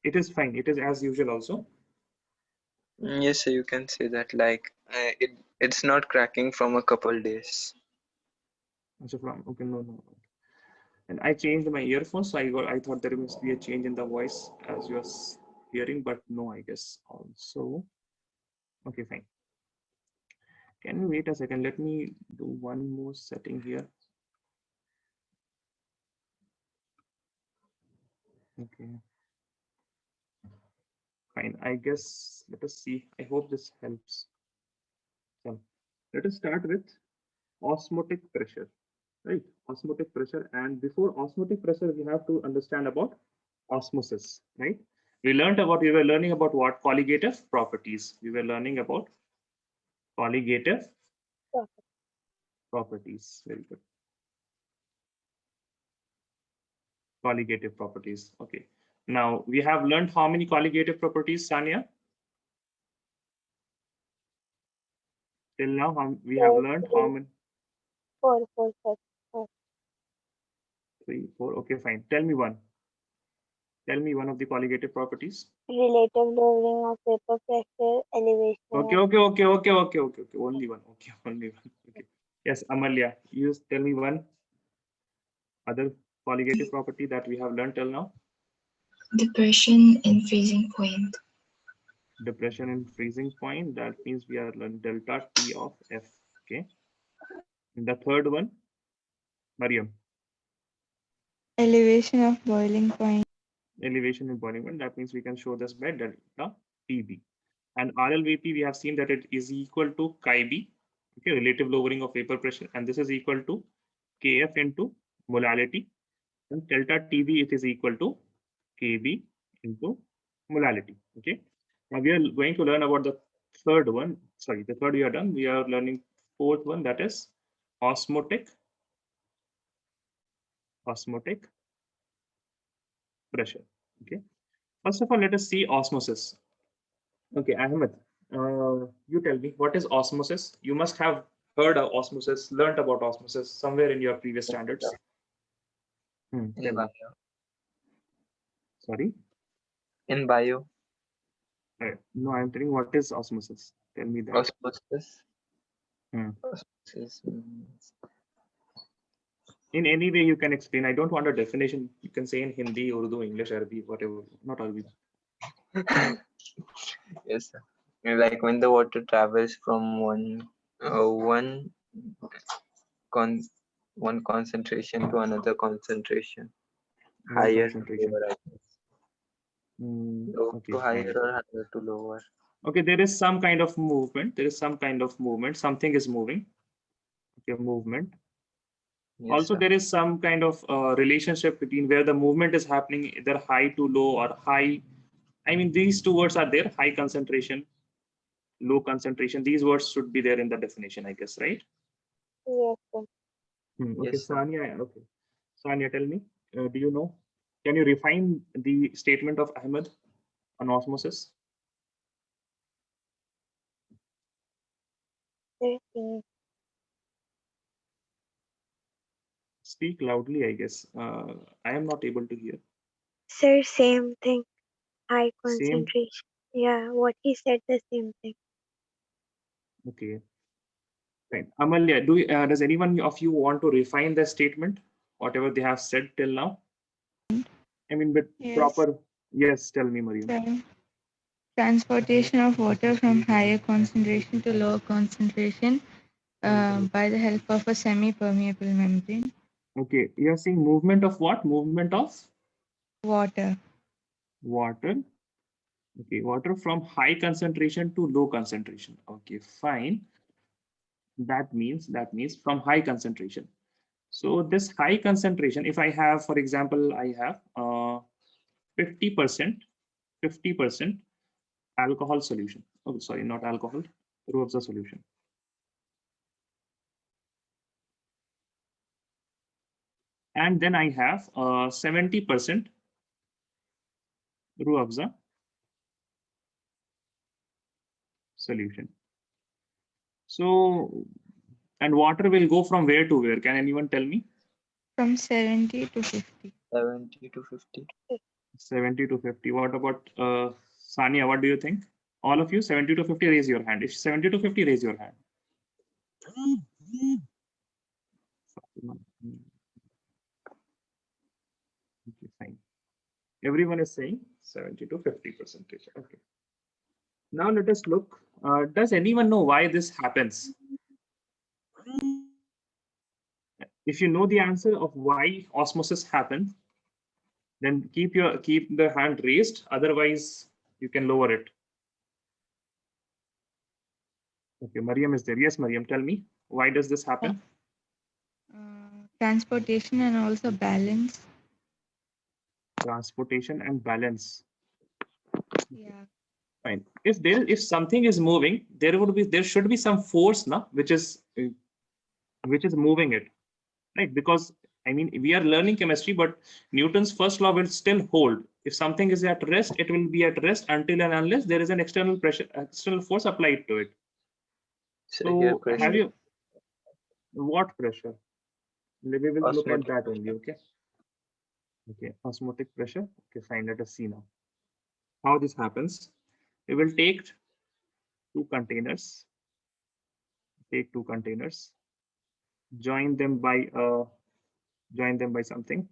It is fine. It is as usual also. Yes, sir, you can say that. Like it's not cracking from a couple days. So from okay, no. And I changed my earphones, so I thought there must be a change in the voice as you are hearing, but no, I guess also. Okay, fine. Can you wait a second? Let me do one more setting here. Okay. Fine. I guess let us see. I hope this helps. So let us start with osmotic pressure, right? Osmotic pressure. And before osmotic pressure, we have to understand about osmosis, right? We were learning about what? Colligative properties. We were learning about colligative properties. Very good. Colligative properties. Okay. Now we have learned how many colligative properties, Sania? Till now, we have learned how many? Four. 3, 4. Okay, fine. Tell me one. Tell me one of the colligative properties. Relative lowering of vapor pressure, elevation. Okay. Only one. Okay, only one. Okay. Yes, Amalya, you tell me one other colligative property that we have learned till now. Depression in freezing point. Depression in freezing point. That means we are learning delta T of F. Okay. And the third one, Mariam. Elevation of boiling point. Elevation in boiling point. That means we can show this by delta TB. And RLVP, we have seen that it is equal to chi B, okay, relative lowering of vapor pressure, and this is equal to Kf into molality, and delta TB it is equal to Kb into molality. Okay. Now we are going to learn about the third one. Sorry, the third we are done. We are learning fourth one, that is osmotic pressure. Okay. First of all, let us see osmosis. Okay, Ahmed, you tell me, what is osmosis? You must have heard of osmosis, learned about osmosis somewhere in your previous standards. In Tell me. bio. Sorry? In bio. No, I'm telling what is osmosis. Tell me that. Osmosis. Hmm. Osmosis means In any way you can explain. I don't want a definition. You can say in Hindi, Urdu, English, Arabic, whatever. Not Arabic. yes, sir. Like when the water travels from one concentration to another concentration, One higher to concentration. lower, I guess. Low Okay, to higher fine. or higher to lower. Okay, there is some kind of movement. Something is moving. Okay, movement. Yes, Also, sir. there is some kind of relationship between where the movement is happening, either high to low or high. I mean, these two words are there: high concentration, low concentration. These words should be there in the definition, I guess, right? Yes, sir. Okay, Yes, sir. Sania. Okay, Sania, tell me. Do you know? Can you refine the statement of Ahmed on osmosis? 13. Speak loudly, I guess. I am not able to hear. Sir, same thing. High Same. concentration. Yeah, what he said, the same thing. Okay. Right. Amalya, does anyone of you want to refine the statement, whatever they have said till now? I mean, but Yes. proper. Yes, tell me, Mariam. So, transportation of water from higher concentration to lower concentration by the help of a semi-permeable membrane. Okay, you are saying movement of what? Movement of Water. water. Okay, water from high concentration to low concentration. Okay, fine. That means from high concentration. So this high concentration, if I have, for example, I have 50% alcohol solution. Oh, sorry, not alcohol, Ruafza solution. And then I have 70% Ruafza solution. So, and water will go from where to where? Can anyone tell me? From 70 to 50. 70 to 50. 70 to 50. What about Sania? What do you think? All of you, 70 to 50, raise your hand. If 70 to 50, raise your hand. Okay, fine. Everyone is saying 70 to 50%. Okay. Now let us look. Does anyone know why this happens? If you know the answer of why osmosis happens, then keep the hand raised. Otherwise, you can lower it. Okay, Mariam is there. Yes, Mariam, tell me, why does this happen? Transportation and also balance. Transportation and balance. Yeah. Fine. If something is moving, there should be some force now, which is moving it, right? Because I mean, we are learning chemistry, but Newton's first law will still hold. If something is at rest, it will be at rest until and unless there is an external force applied to it. So here So have pressure. you what pressure? We will look at Osmotic that only. Okay. Okay. Osmotic pressure. Okay, fine. Let us see now how this happens. We will take two containers. Take two containers. Join them by something.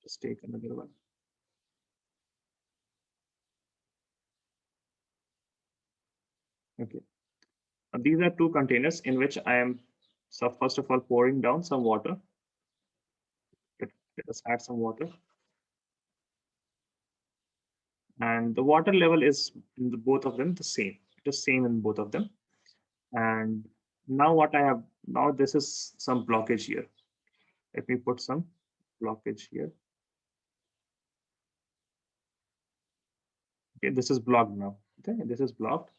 Just take another one. Okay. These are two containers in which I am, so first of all, pouring down some water. Let us add some water. And the water level is in both of them the same. It is same in both of them. And now what I have, now this is some blockage here. Let me put some blockage here. Okay, this is blocked now. Okay, this is blocked.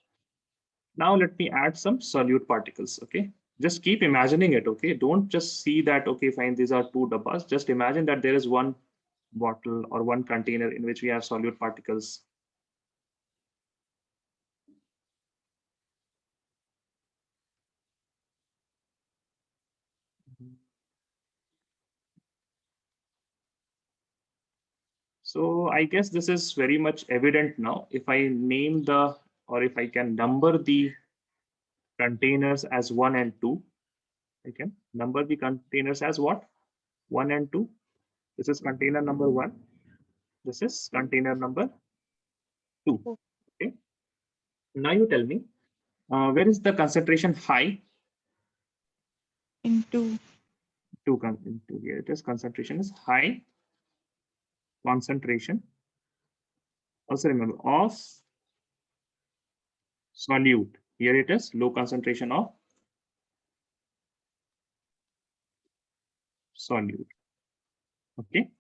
Now let me add some solute particles. Okay, just keep imagining it. Okay, don't just see that, okay, fine, these are two dabbas. Just imagine that there is one bottle or one container in which we have solute particles. So I guess this is very much evident now. If I name the, or if I can number the containers as 1 and 2, I can number the containers as what? 1 and 2. This is container number 1. This is container number 2. Okay. Now you tell me, where is the concentration high? Into Into here it is, concentration is high. Concentration. Also remember, of solute. Here it is, low concentration of solute. Okay.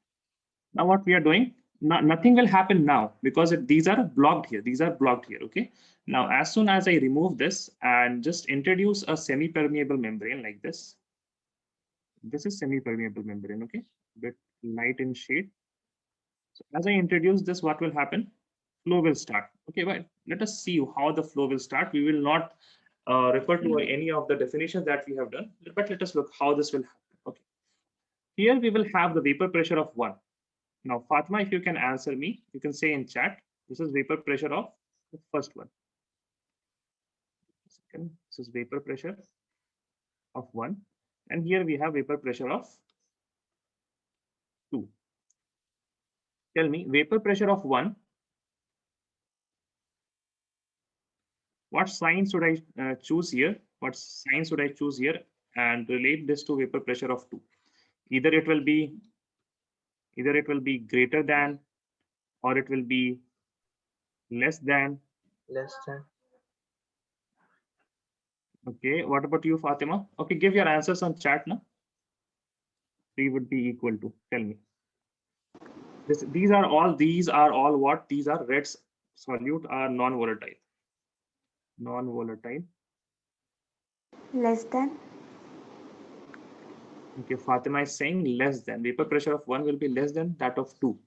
Now what we are doing, nothing will happen now because these are blocked here. These are blocked here. Okay. Now, as soon as I remove this and just introduce a semi-permeable membrane like this, this is semi-permeable membrane. Okay, bit light in shade. So as I introduce this, what will happen? Flow will start. Okay, but let us see how the flow will start. We will not refer to any of the definitions that we have done, but let us look how this will happen. Okay, here we will have the vapor pressure of 1. Now, Fatima, if you can answer me, you can say in chat, this is vapor pressure of the first one. Second, this is vapor pressure of 1. And here we have vapor pressure of 2. Tell me, vapor pressure of 1, what sign should I choose here? What sign should I choose here and relate this to vapor pressure of 2? Either it will be greater than, or it will be less than. Less than. Okay, what about you, Fatima? Okay, give your answers on chat now. 3 would be equal to, tell me. These are all what? These are red solute are non-volatile. Non-volatile. Less than. Okay, Fatima is saying less than. Vapor pressure of 1 will be less than that of 2.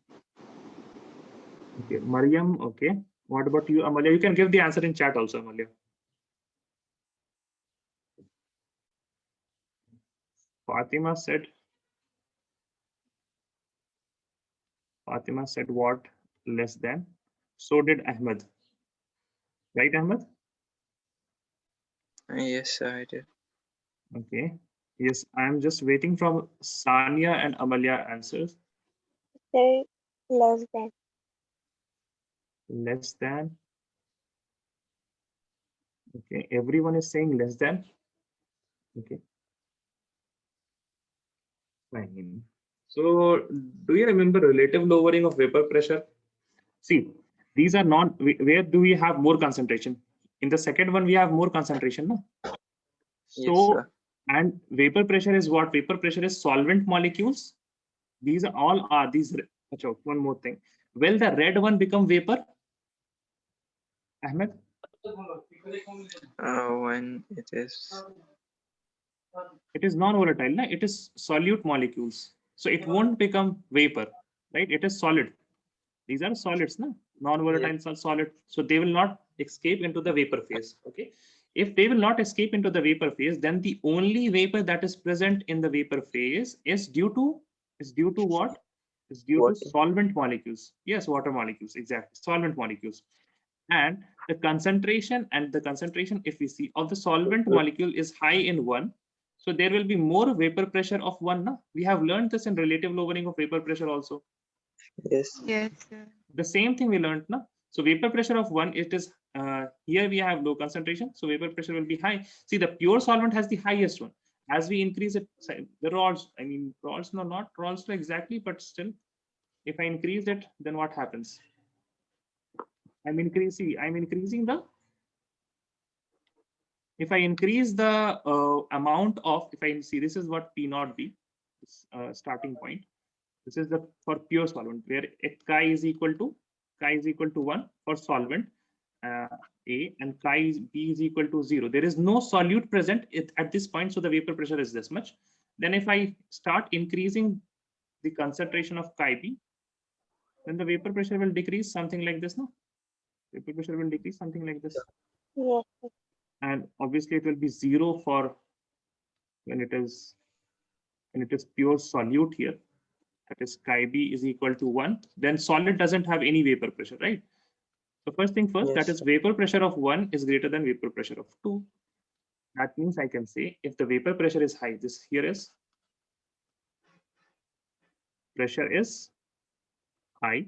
Okay, Mariam, okay. What about you, Amalia? You can give the answer in chat also, Amalia. Fatima said Fatima said what? Less than. So did Ahmed. Right, Ahmed? Yes, sir, I did. Okay. Yes, I'm just waiting from Sania and Amalia answers. Say less than. Less than. Okay, everyone is saying less than. Okay, fine. So, do you remember relative lowering of vapor pressure? See, these are not, where do we have more concentration? In the second one, we have more concentration, no? Yes, So, sir. and vapor pressure is what? Vapor pressure is solvent molecules. These are all are these. Achha, one more thing. Will the red one become vapor? Ahmed? When it is. It is non-volatile, no? It is solute molecules. So it won't become vapor, right? It is solid. These are solids, no? Non-volatiles are solid. So they will not escape into the vapor phase. Okay. If they will not escape into the vapor phase, then the only vapor that is present in the vapor phase is due to what? Is due to Water. solvent molecules. Yes, water molecules, exactly. Solvent molecules. And the concentration if we see of the solvent molecule is high in one, so there will be more vapor pressure of one. Na? We have learned this in relative lowering of vapor pressure also. Yes. Yes, sir. The same thing we learned. Na? So vapor pressure of one, it is here we have low concentration, so vapor pressure will be high. See, the pure solvent has the highest one. As we increase it, the rods, I mean rods, no, not rods exactly, but still, if I increase it, then what happens? I'm increasing the, if I increase the amount of, if I see, this is what P naught B, starting point. This is the for pure solvent, where chi is equal to 1 for solvent A, and B is equal to 0. There is no solute present at this point, so the vapor pressure is this much. Then if I start increasing the concentration of chi B, then the vapor pressure will decrease something like this. No, vapor pressure will decrease something like this. Yes. And obviously it will be 0 for when it is pure solute here, that is chi B is equal to 1, then solid doesn't have any vapor pressure, right? So first thing first, that Yes, is vapor pressure of 1 is greater than vapor pressure of 2. That means I can say if the vapor pressure is high, this here is pressure is high.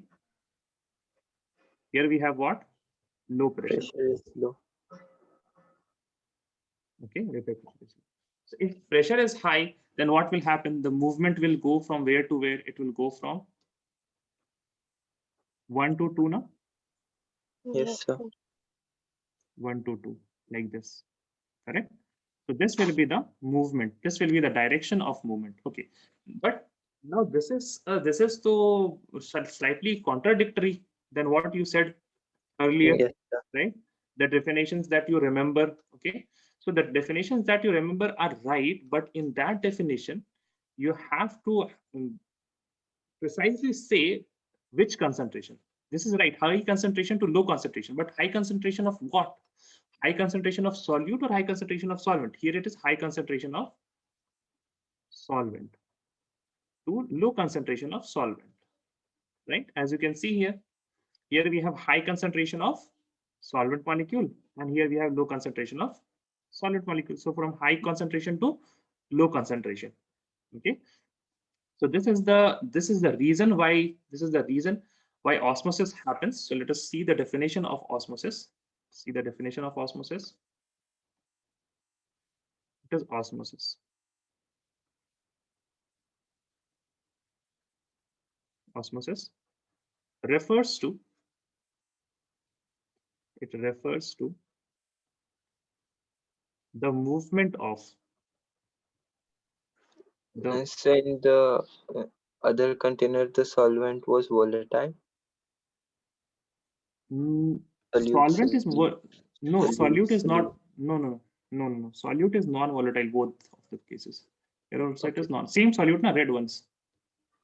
Here we have what? Low pressure. pressure is low. Okay, vapor pressure. So if pressure is high, then what will happen? The movement will go from where to where? It will go from 1 to 2 now. Yes, sir. 1 to 2, like this, correct? So this will be the movement. This will be the direction of movement. Okay, but now this is so slightly contradictory than what you said earlier, Yes, sir. right? The definitions that you remember. Okay, so the definitions that you remember are right, but in that definition, you have to precisely say which concentration. This is right, high concentration to low concentration, but high concentration of what? High concentration of solute or high concentration of solvent? Here it is high concentration of solvent to low concentration of solvent, right? As you can see here, we have high concentration of solvent molecule, and here we have low concentration of solid molecule. So from high concentration to low concentration. Okay. So this is the reason why osmosis happens. So let us see the definition of osmosis. See the definition of osmosis. It is osmosis. Osmosis refers to the movement of the So in the other container, the solvent was volatile. Solutes solvent is no, solute is solute. not, no. Solute is non-volatile, both of the cases. Here also it Okay. is not. Same solute, na, red ones,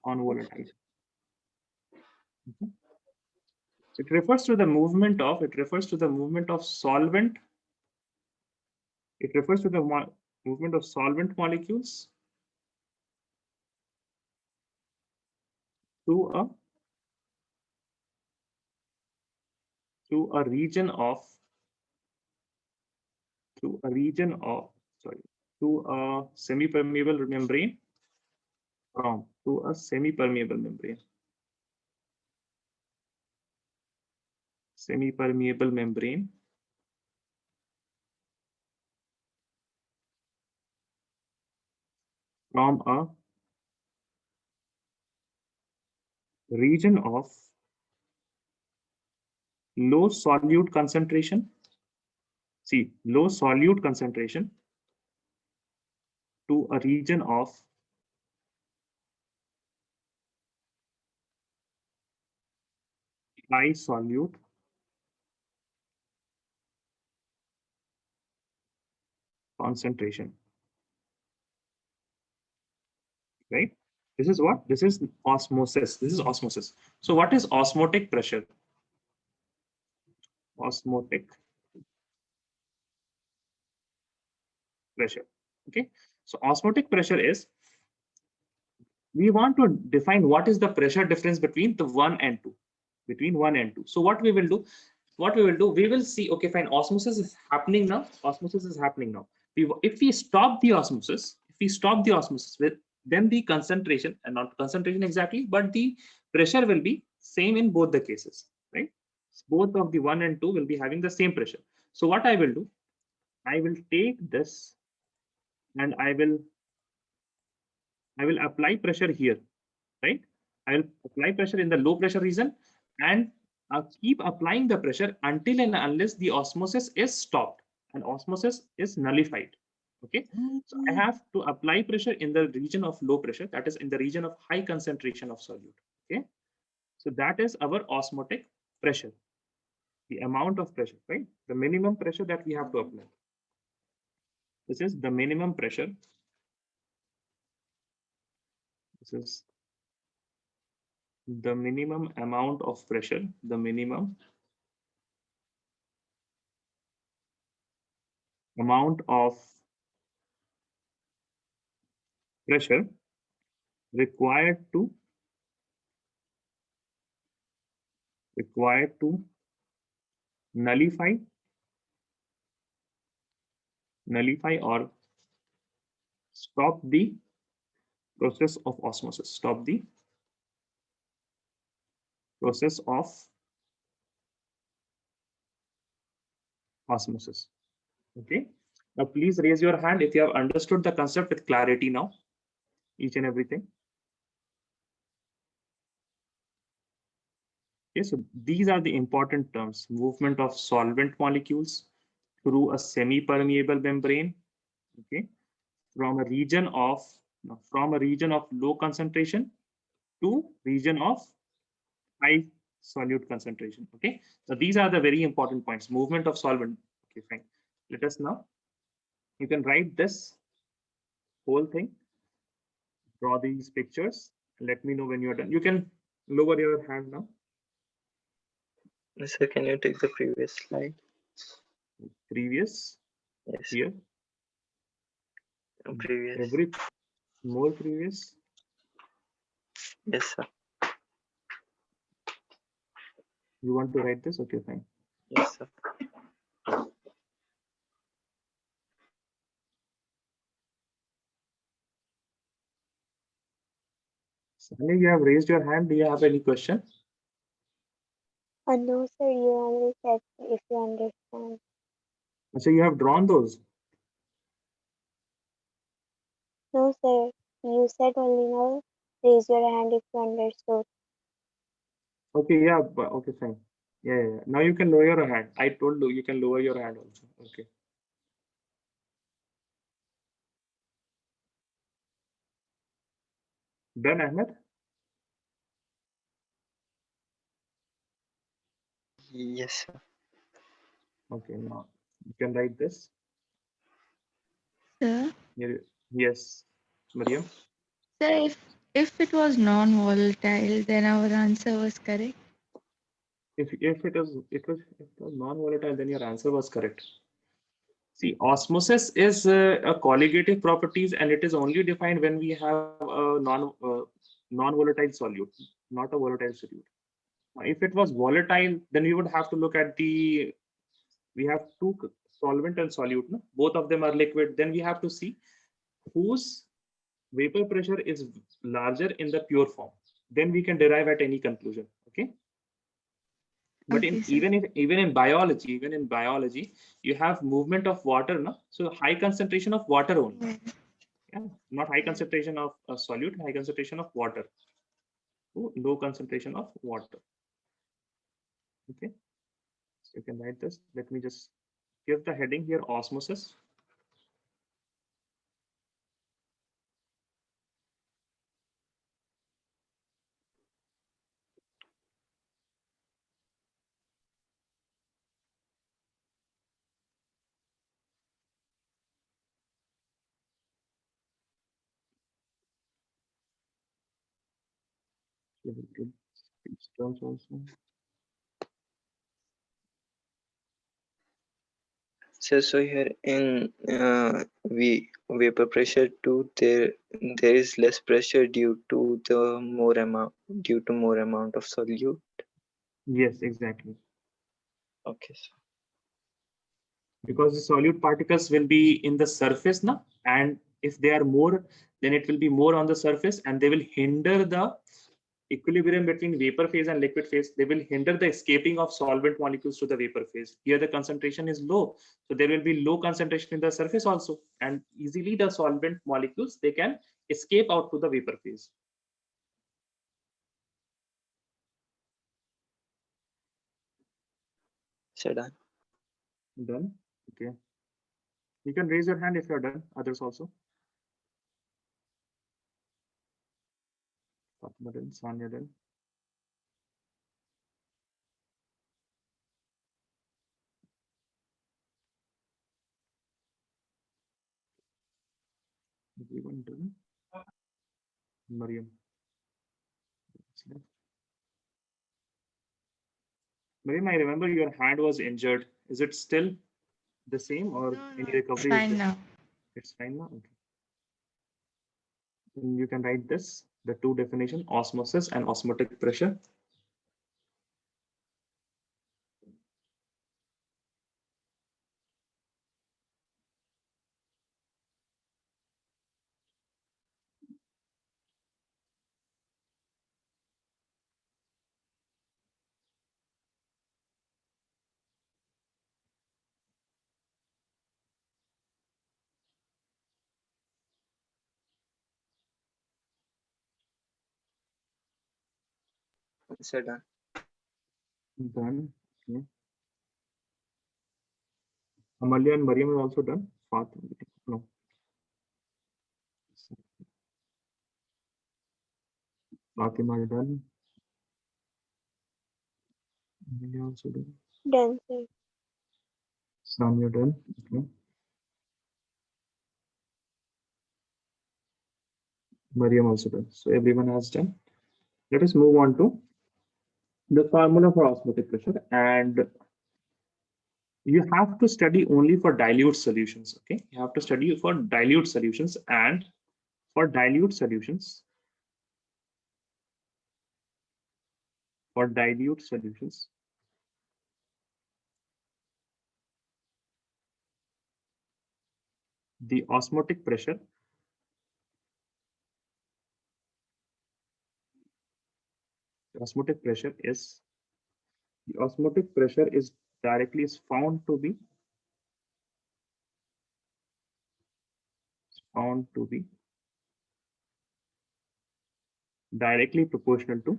non-volatile. Okay. So it refers to the movement of solvent. It refers to the movement of solvent molecules to a to a region of semi-permeable membrane to a semi-permeable membrane. Semi-permeable membrane from a region of low solute concentration. See, low solute concentration to a region of high solute concentration. Right? This is what? This is osmosis. This is osmosis. So what is osmotic pressure? Osmotic pressure. Okay. So osmotic pressure is, we want to define what is the pressure difference between the 1 and 2. Between 1 and 2. So what we will do, we will see, okay, fine, osmosis is happening now. Osmosis is happening now. If we stop the osmosis, then the concentration, and not concentration exactly, but the pressure will be same in both the cases, right? Both of the 1 and 2 will be having the same pressure. So what I will do, I will take this and I will apply pressure here, right? I will apply pressure in the low pressure region and I'll keep applying the pressure until and unless the osmosis is stopped and osmosis is nullified. Okay, so I have to apply pressure in the region of low pressure, that is in the region of high concentration of solute. Okay, so that is our osmotic pressure, the amount of pressure, right? The minimum pressure that we have to apply. This is the minimum pressure. This is the minimum amount of pressure, the minimum amount of pressure required to nullify or stop the process of osmosis. Stop the process of osmosis. Okay. Now please raise your hand if you have understood the concept with clarity now, each and everything. Okay, so these are the important terms: movement of solvent molecules through a semi-permeable membrane. Okay, from a region of low concentration to region of high solute concentration. Okay, so these are the very important points. Movement of solvent. Okay, fine. Let us now, you can write this whole thing, draw these pictures, let me know when you are done. You can lower your hand now. Sir, can you take the previous slide? Previous. Yes. Here. Previous. More previous. Yes, sir. You want to write this? Okay, fine. Yes, sir. Sally, you have raised your hand. Do you have any question? No, sir, you only said if you understand. So you have drawn those. No, sir, you said only now raise your hand if you understood. Okay, yeah, but okay, fine. Yeah. Now you can lower your hand. I told you can lower your hand also. Okay. Done, Ahmed? Yes, sir. Okay, now you can write this. Sir, Yes, Mariam. sir, if it was non-volatile, then our answer was correct. If it was non-volatile, then your answer was correct. See, osmosis is a colligative properties, and it is only defined when we have a non-volatile solute, not a volatile solute. If it was volatile, then we would have to look at we have two solvent and solute. No? Both of them are liquid. Then we have to see whose vapor pressure is larger in the pure form. Then we can derive at any conclusion. Okay. But Okay, sir. even in biology, you have movement of water, no? So high concentration of water only. Yeah, not high concentration of a solute, high concentration of water. Low concentration of water. Okay, so you can write this. Let me just give the heading here, osmosis. These terms also. So here in vapor pressure too, there is less pressure due to more amount of solute. Yes, exactly. Okay. So Because the solute particles will be in the surface now, and if they are more, then it will be more on the surface, and they will hinder the equilibrium between vapor phase and liquid phase. They will hinder the escaping of solvent molecules to the vapor phase. Here the concentration is low, so there will be low concentration in the surface also, and easily the solvent molecules, they can escape out to the vapor phase. done. Done. Okay, you can raise your hand if you're done. Others also. Fatima done, Sanya done. Everyone done. Mariam. Mariam, I remember your hand was injured. Is it still the same, or No, any it's recovery? fine now. It's fine now. Okay. And you can write this, the two definition, osmosis and osmotic pressure. Done. Done. Okay. Amalia and Mariam is also done. Fatima, no. Fatima done. Amalia also done. Done, sir. Samya done. Okay. Mariam also done. So everyone has done. Let us move on to the formula for osmotic pressure, and you have to study only for dilute solutions. Okay, you have to study for dilute solutions, and for dilute solutions, the osmotic pressure directly is found to be directly proportional to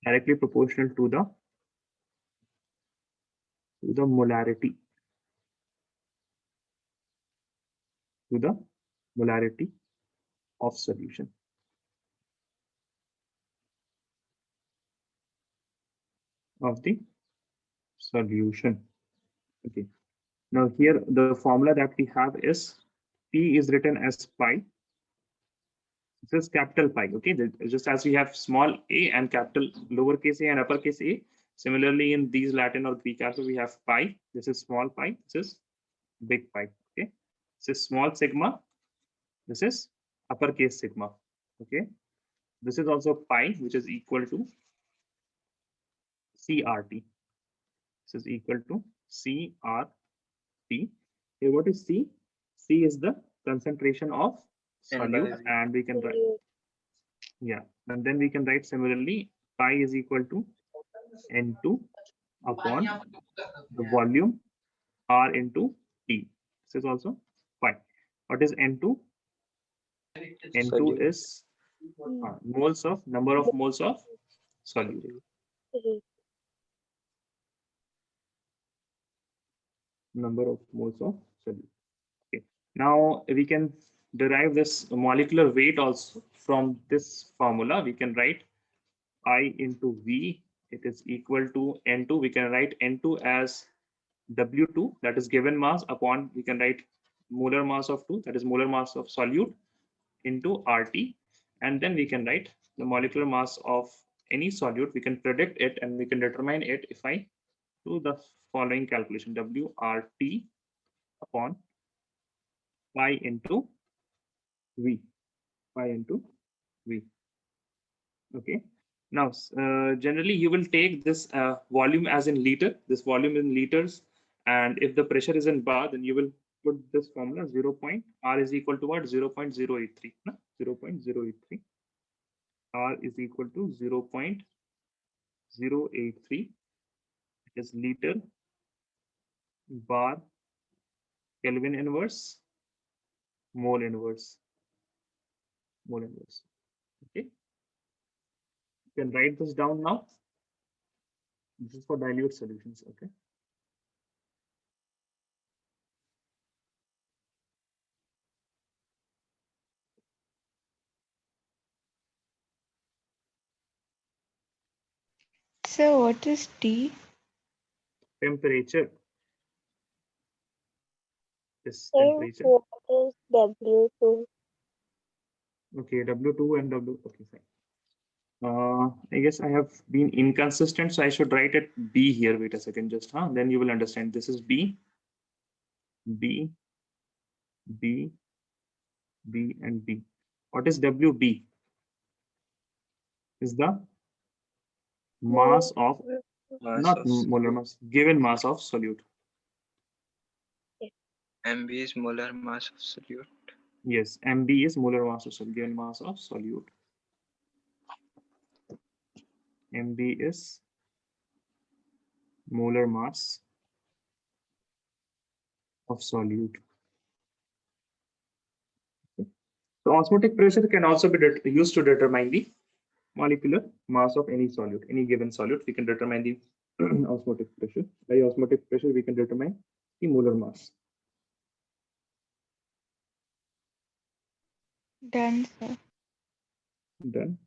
directly proportional to the molarity of solution. Okay. Now here the formula that we have is P is written as pi. This is capital pi. Okay, just as we have small a and capital lowercase a and uppercase a. Similarly, in these Latin or Greek alphabet, we have pi. This is small pi. This is big pi. Okay, this is small sigma. This is uppercase sigma. Okay, this is also pi, which is equal to CRT. This is equal to CRT. Here, what is C? C is the concentration of N by solute, V. and we can write, Solute. yeah, and then we can write similarly pi is equal to N2 upon the volume R into T. This is also pi. What is N2? N2 Solute. is moles of number of moles of solute. Solute. Number of moles of solute. Okay. Now we can derive this molecular weight also from this formula. We can write I into V. It is equal to N2. We can write N2 as W2, that is given mass, upon we can write molar mass of 2, that is molar mass of solute, into RT, and then we can write the molecular mass of any solute. We can predict it and we can determine it if I do the following calculation: WRT upon pi into V, pi into V. Okay. Now, generally you will take this volume as in liter, this volume in liters, and if the pressure is in bar, then you will put this formula 0. R is equal to what? 0.083. No? 0.083. R is equal to 0.083. It is liter bar Kelvin inverse mole inverse. Mole inverse. Okay. You can write this down now. This is for dilute solutions. Okay. So what is T? Temperature. This Then temperature. what is W2? Okay, W2 and W. Okay, fine. I guess I have been inconsistent, so I should write it B here. Wait a second, just then you will understand. This is B, B, B, B, and B. What is WB? Is the mass of, Mass not of molar solute. mass, given mass of solute. MB is molar mass of solute. Yes, MB is molar mass of solute, given mass of solute. MB is molar mass of solute. So osmotic pressure can also be used to determine the molecular mass of any solute, any given solute. We can determine the osmotic pressure. By osmotic pressure, we can determine the molar mass. Done, sir. Done.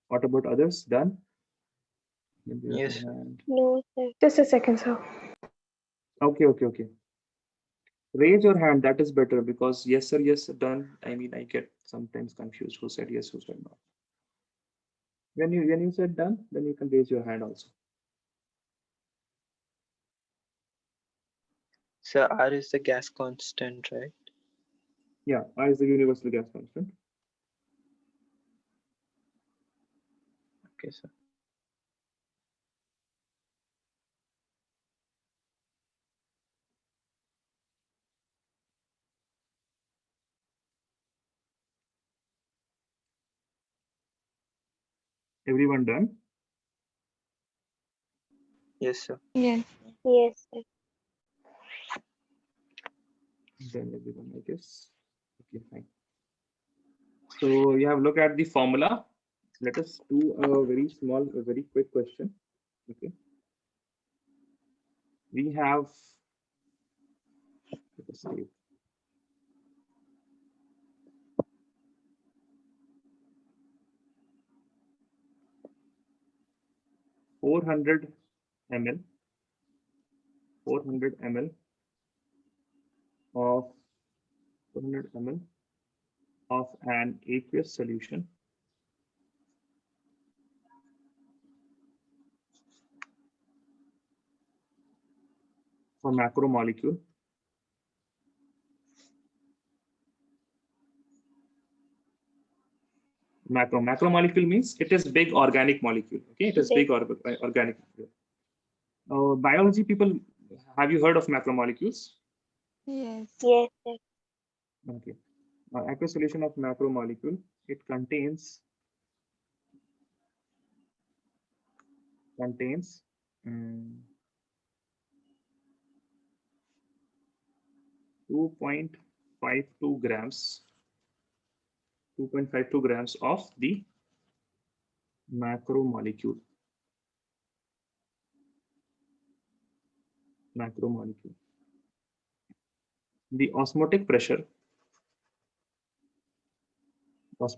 What about others? Done. Yes. No, sir. Just a second, sir. Okay. Raise your hand. That is better, because yes, sir, yes, sir, done. I mean, I get sometimes confused who said yes, who said no. When you said done, then you can raise your hand also. So R is the gas constant, right? Yeah, I is the universal gas constant. Okay, sir. Everyone done? Yes, sir. Yes. Yes, sir. Done, everyone, I guess. Okay, fine. So you have looked at the formula. Let us do a very small, a very quick question. Okay. We have, let us see, 400 ml, 400 ml of 400 ml of an aqueous solution for macromolecule Macromolecule means it is big organic molecule. Okay, it is big organic molecule. Biology people, have you heard of macromolecules? Yes. Yes, yes. Okay. Aqueous solution of macromolecule, it contains mm, 2.52 grams 2.52 grams of the macromolecule. The osmotic pressure was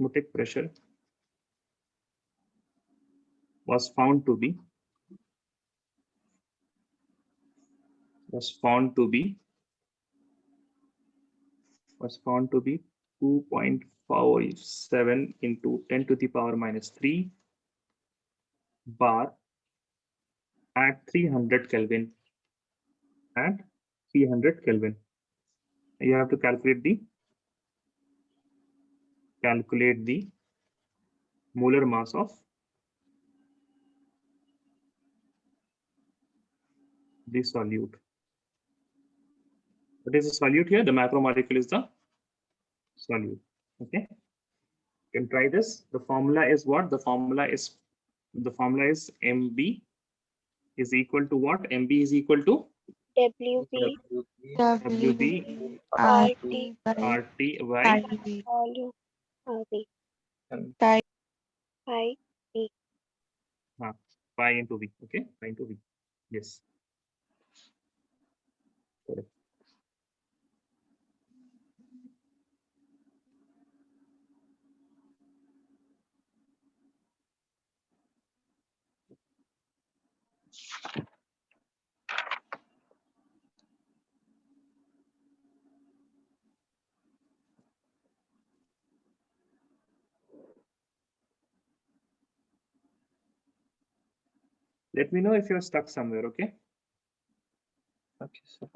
found to be 2.57 into 10 to the power minus 3 bar at 300 Kelvin. You have to calculate the molar mass of the solute. What is the solute here? The macromolecule is the solute. Okay, you can try this. The formula is what? The formula is MB is equal to what? MB is equal to WB WB RT by RT by pi v. volume RV Pi pi V. pi into V. Okay, pi into V. Yes. Correct. Let me know if you're stuck somewhere, okay? Okay, sir.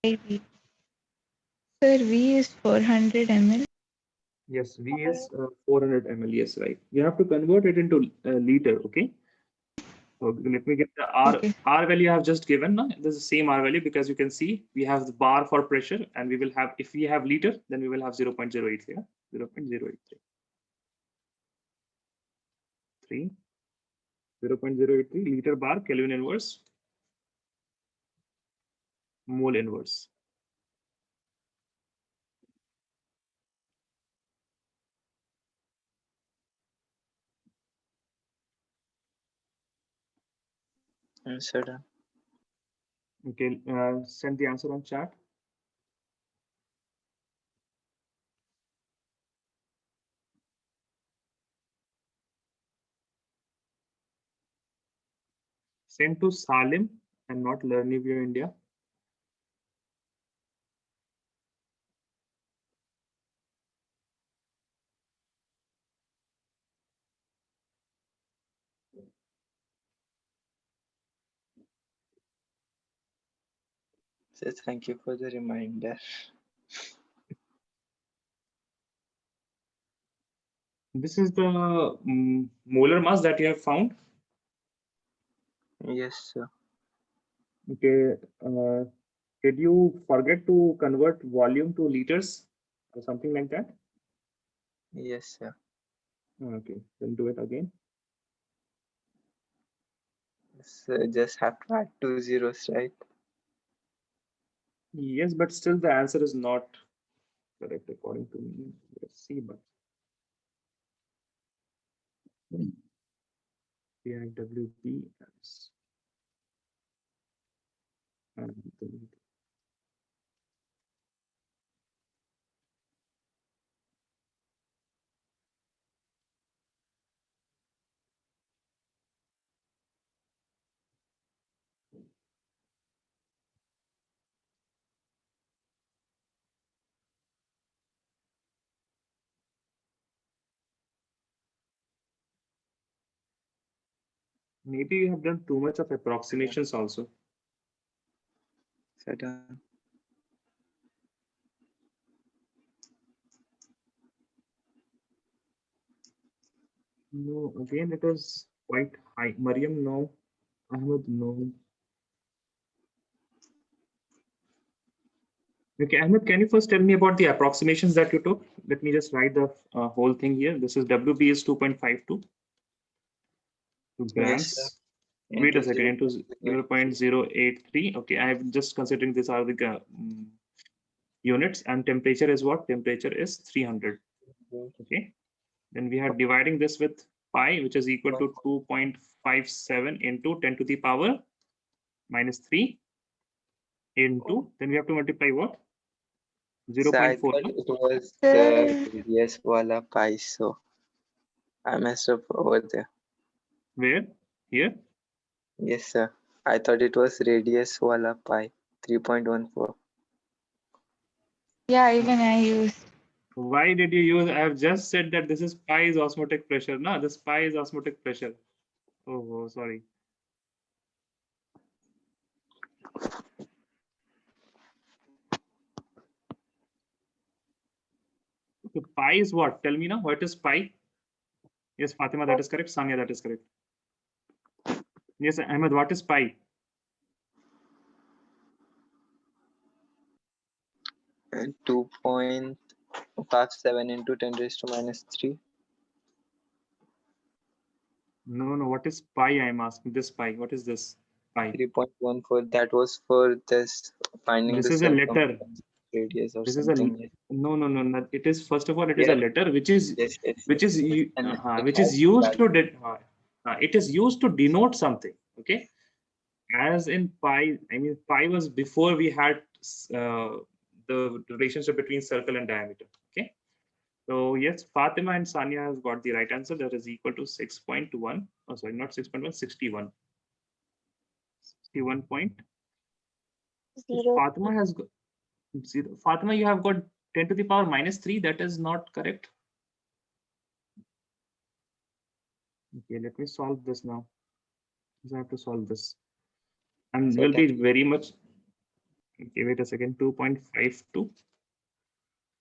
v. Sir, V is 400 ml. Yes, V is 400 ml. Yes, right. You have to convert it into liter, okay? So let me get the R. Okay. R value I have just given. No? This is the same R value because you can see we have the bar for pressure and we will have, if we have liter, then we will have 0.08 here. 0.0833. 0.083 liter bar Kelvin inverse mole inverse. Answer done. Okay, send the answer on chat. Send to Salim and not Learnivio India. So thank you for the reminder. This is the molar mass that you have found. Yes, sir. Okay. Did you forget to convert volume to liters or something like that? Yes, sir. Okay, then do it again. So just have to add 2 zeros, right? Yes, but still the answer is not correct according to me. Let's see, but PIWP and Maybe you have done too much of approximations also. Sir, done. No, again it is quite high. Mariam, no. Ahmed, no. Okay, Ahmed, can you first tell me about the approximations that you took? Let me just write the whole thing here. This is WB is 2.52 grams. Yes, sir. Wait a Into second, into 0.083. 0.083. Okay, I have just considering these are the units, and temperature is what? Temperature is 300. Okay, then we are dividing this with pi, which is equal to 2.57 into 10 to the power minus 3 into, then we have to multiply what? So I 0.4. thought No? it was Sir. the radius wala pi, so I messed up over there. Where? Here? Yes, sir. I thought it was radius wala pi, 3.14. Yeah, even I used. Why did you use? I have just said that this is pi is osmotic pressure. No, this pi is osmotic pressure. Oh, sorry. Okay, pi is what? Tell me now. What is pi? Yes, Fatima, that is correct. Sanya, that is correct. Yes, Ahmed, what is pi? 2.57 into 10 raised to minus 3. No, no. What is pi? I am asking. This pi. What is this? Pi. 3.14. That was for this finding This the is a letter. circumference radius or This is a something. no. It is, first of all, it is Yes, a letter which is yes, yes, which yes, is yes. And it which is has used to value. it is used to denote something. Okay, as in pi. I mean, pi was before we had the relationship between circle and diameter. Okay, so yes, Fatima and Sanya has got the right answer. That is equal to 6.1. Oh, sorry, not 6.1, 61. 61 point. Zero. Fatima has got 0. Fatima, you have got 10 to the power minus 3. That is not correct. Okay, let me solve this now. I have to solve this. And will be very much. Okay, wait a second. 2.52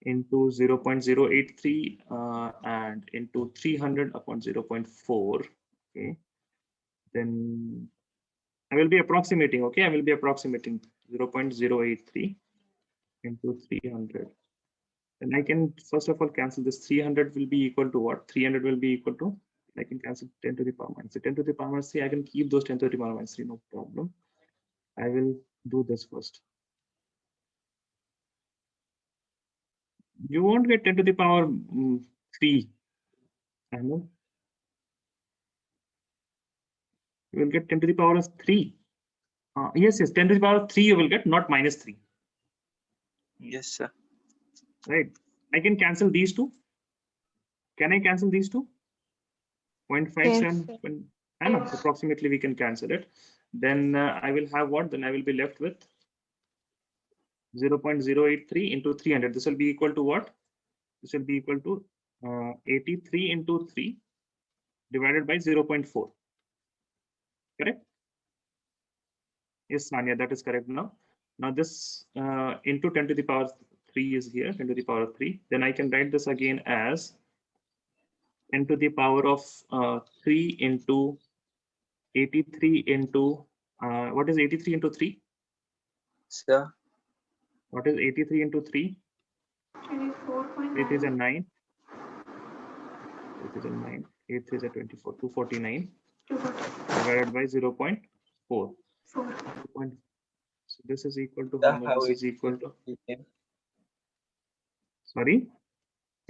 into 0.083 and into 300 upon 0.4. Okay, then I will be approximating. Okay, I will be approximating 0.083 into 300. And I can first of all cancel this. 300 will be equal to what? 300 will be equal to, I can cancel 10 to the power minus 3. 10 to the power minus 3. I can keep those 10 to the power minus 3. No problem. I will do this first. You won't get 10 to the power 3. I know. You will get 10 to the power of 3. Yes, 10 to the power of 3 you will get, not minus 3. Yes, sir. Right. I can cancel these two. Can I cancel these two? 0.57. Yes. I know, approximately we can cancel it. Then I will have what? Then I will be left with 0.083 into 300. This will be equal to what? This will be equal to 83 into 3 divided by 0.4. Correct? Yes, Sanya, that is correct now. Now this into 10 to the power 3 is here, 10 to the power 3. Then I can write this again as 10 to the power of 3 into 83 into, what is 83 into 3? Sir, What is 83 into 3? 8 is a 9. 8 is a 9. 8 is a 24. 249 divided by 0.4. So this is equal to how sir, much? how This is equal to, 83 came? sorry,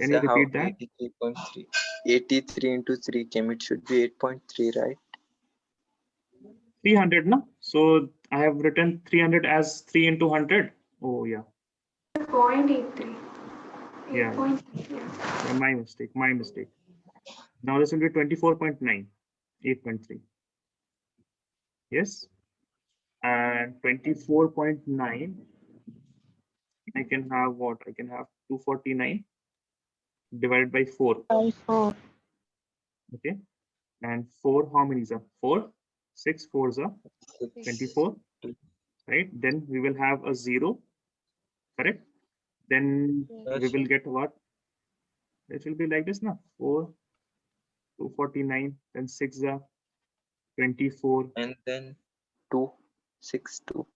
can you Sir, how repeat that? 83.3? 83 into 3 came. It should be 8.3, right? 300, no? So I have written 300 as 3 into 100. Oh, yeah. 0.83. Yeah. Yeah, my mistake. My mistake. Now this will be 24.9, 8.3. Yes. And 24.9, I can have what? I can have 249 divided by 4. By 4. Okay. And 4, how many is that? 4? 6 4s are 24, right? Then we will have a 0, correct? Then we will get what? It will be like this now. 4, 249, then 6 are 24. And then 2, 6, 2.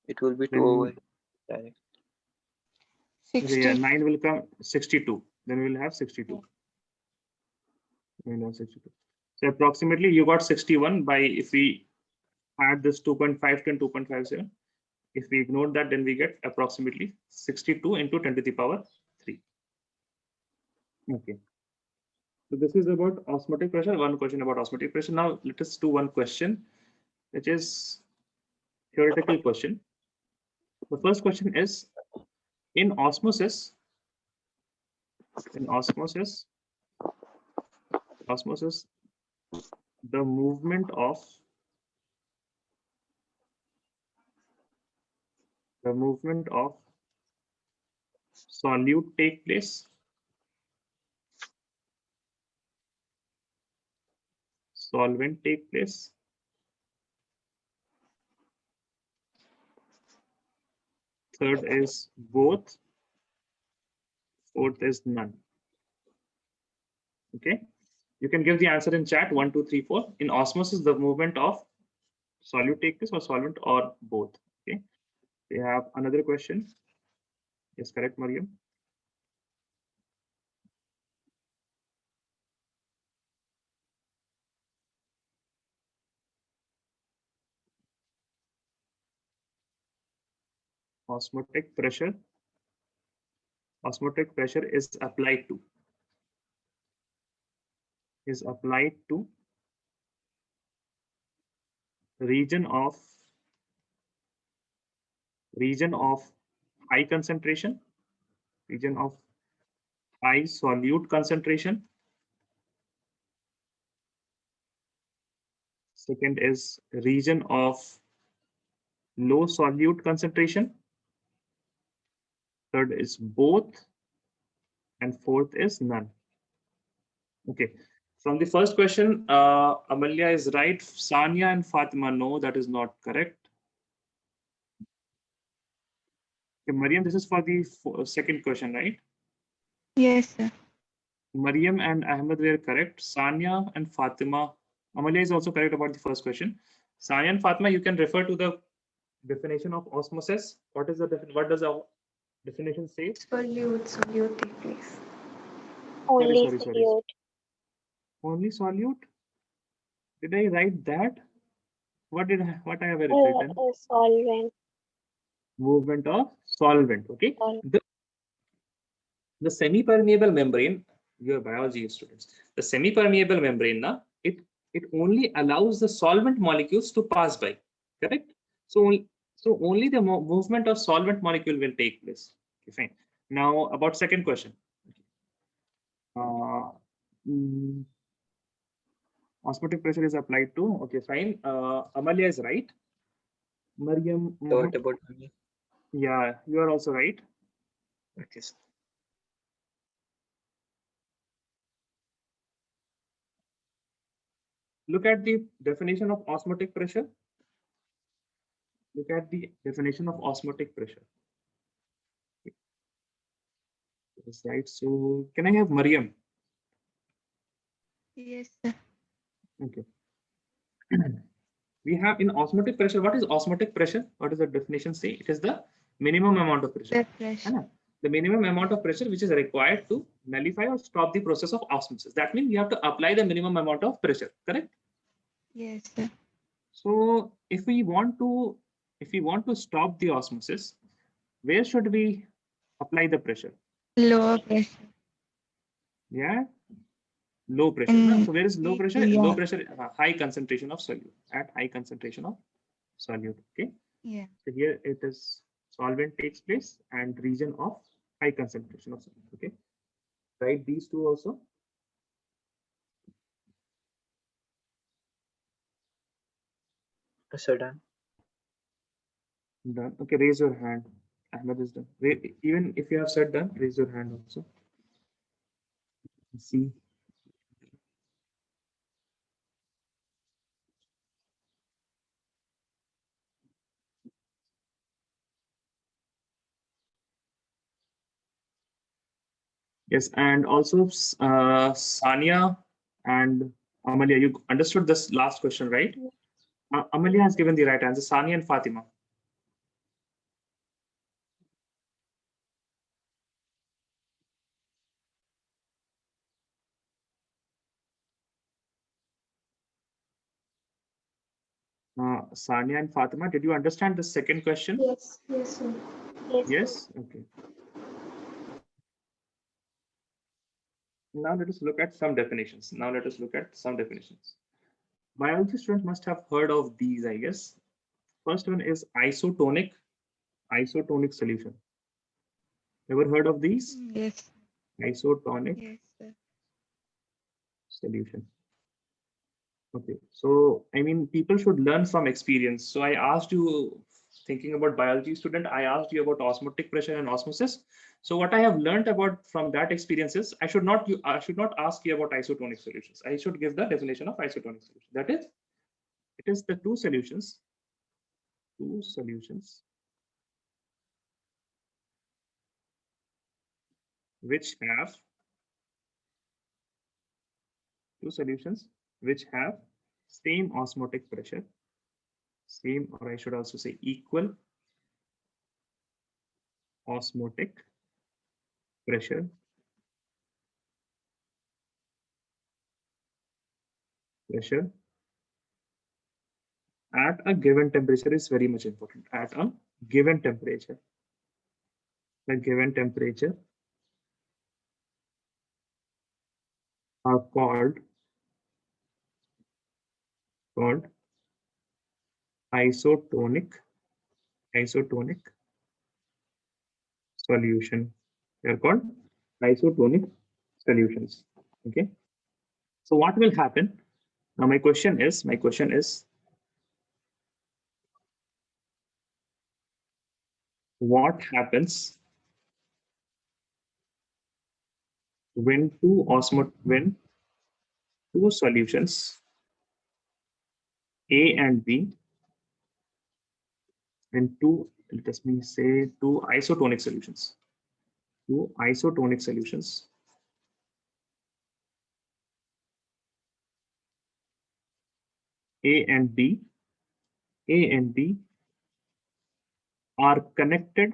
It will be 2 Then over direct. okay, yeah, 60. 9 will come 62. Then we will have 62. We will have 62. So approximately you got 61 by, if we add this 2.5 and 2.57. If we ignore that, then we get approximately 62 into 10 to the power 3. Okay. So this is about osmotic pressure. One question about osmotic pressure. Now let us do one question, which is theoretical question. The first question is, in osmosis, the movement of solute take place. Solvent take place. Third is both. Fourth is none. Okay. You can give the answer in chat. 1, 2, 3, 4. In osmosis, the movement of solute take place or solvent or both. Okay. We have another question. Yes, correct, Mariam. Osmotic pressure. Osmotic pressure is applied to region of high concentration, region of high solute concentration. Second is region of low solute concentration. Third is both, and fourth is none. Okay. From the first question, Amalya is right. Sanya and Fatima, no, that is not correct. Okay, Mariam, this is for the second question, right? Yes, sir. Mariam and Ahmed were correct. Sanya and Fatima. Amalya is also correct about the first question. Sanya and Fatima, you can refer to the definition of osmosis. What does the definition say? Solute take place. Only Sorry. solute. Only solute? Did I write that? What I have written? Solvent. Movement of solvent. Okay. Solvent. The semi-permeable membrane, your biology students, the semi-permeable membrane, it only allows the solvent molecules to pass by, correct? So only the movement of solvent molecule will take place. Okay, fine. Now about second question. Osmotic pressure is applied to. Okay, fine. Amalia is right. Mariam. So what about me? Yeah, you are also right. Okay. Look at the definition of osmotic pressure. Look at the definition of osmotic pressure. Yes, right. So can I have Mariam? Yes, sir. Okay. We have in osmotic pressure. What is osmotic pressure? What does the definition say? It is the minimum amount of pressure. Blood pressure. The minimum amount of pressure which is required to nullify or stop the process of osmosis. That means you have to apply the minimum amount of pressure, correct? Yes, sir. So if we want to stop the osmosis, where should we apply the pressure? Lower pressure. Yeah, low pressure. No? So where is low pressure? Yeah. Low pressure, high concentration of solute. At high concentration of solute. Okay. Yeah. So here it is solvent takes place and region of high concentration of solute. Okay. Write these two also. So done. Done. Okay, raise your hand. Ahmed is done. Even if you have said done, raise your hand also. See. Yes, and also Sania and Amalia, you understood this last question, right? Amalia has given the right answer. Sania and Fatima. Sania and Fatima, did you understand the second question? Yes, yes, sir. Yes? Okay. Now let us look at some definitions. Biology students must have heard of these, I guess. First one is isotonic solution. Ever heard of these? Yes. Isotonic Yes, sir. solution. Okay, so I mean, people should learn from experience. So I asked you, thinking about biology student, I asked you about osmotic pressure and osmosis. So what I have learned about from that experiences, I should not ask you about isotonic solutions. I should give the definition of isotonic solution. That is, it is the two solutions which have same osmotic pressure, same, or I should also say equal osmotic pressure at a given temperature is very much important. At a given temperature, the given temperature are called isotonic solution. They are called isotonic solutions. Okay. So what will happen? Now my question is, what happens when two solutions A and B, and let me say two isotonic solutions, A and B, are connected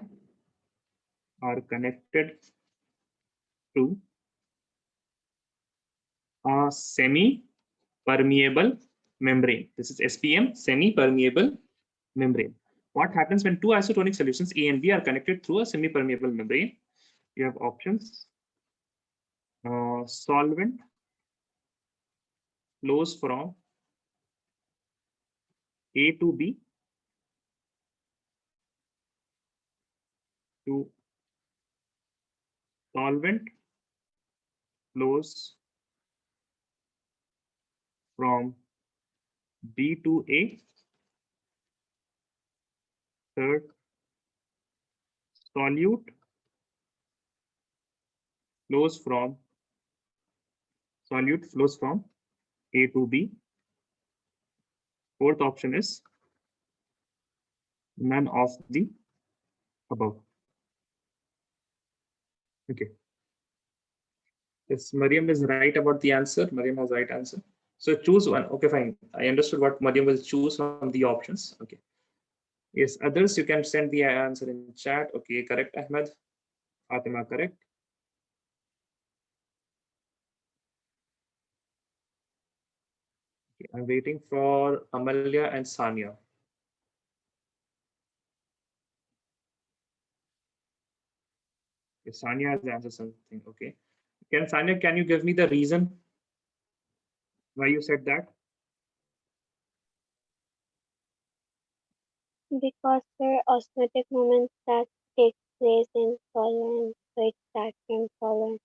to a semi-permeable membrane. This is SPM, semi-permeable membrane. What happens when two isotonic solutions A and B are connected through a semi-permeable membrane? You have options. Solvent flows from A to B to solvent flows from B to A. Third, solute flows from A to B. Fourth option is none of the above. Okay. Yes, Mariam is right about the answer. Mariam has right answer. So choose one. Okay, fine. I understood what Mariam will choose from the options. Okay. Yes, others you can send the answer in chat. Okay, correct, Ahmed. Fatima, correct. Okay, I'm waiting for Amalia and Sania. Okay, Sania has answered something. Okay. Sania, can you give me the reason why you said that? Because the osmotic movement that takes place in solvent, so it starts from solvent.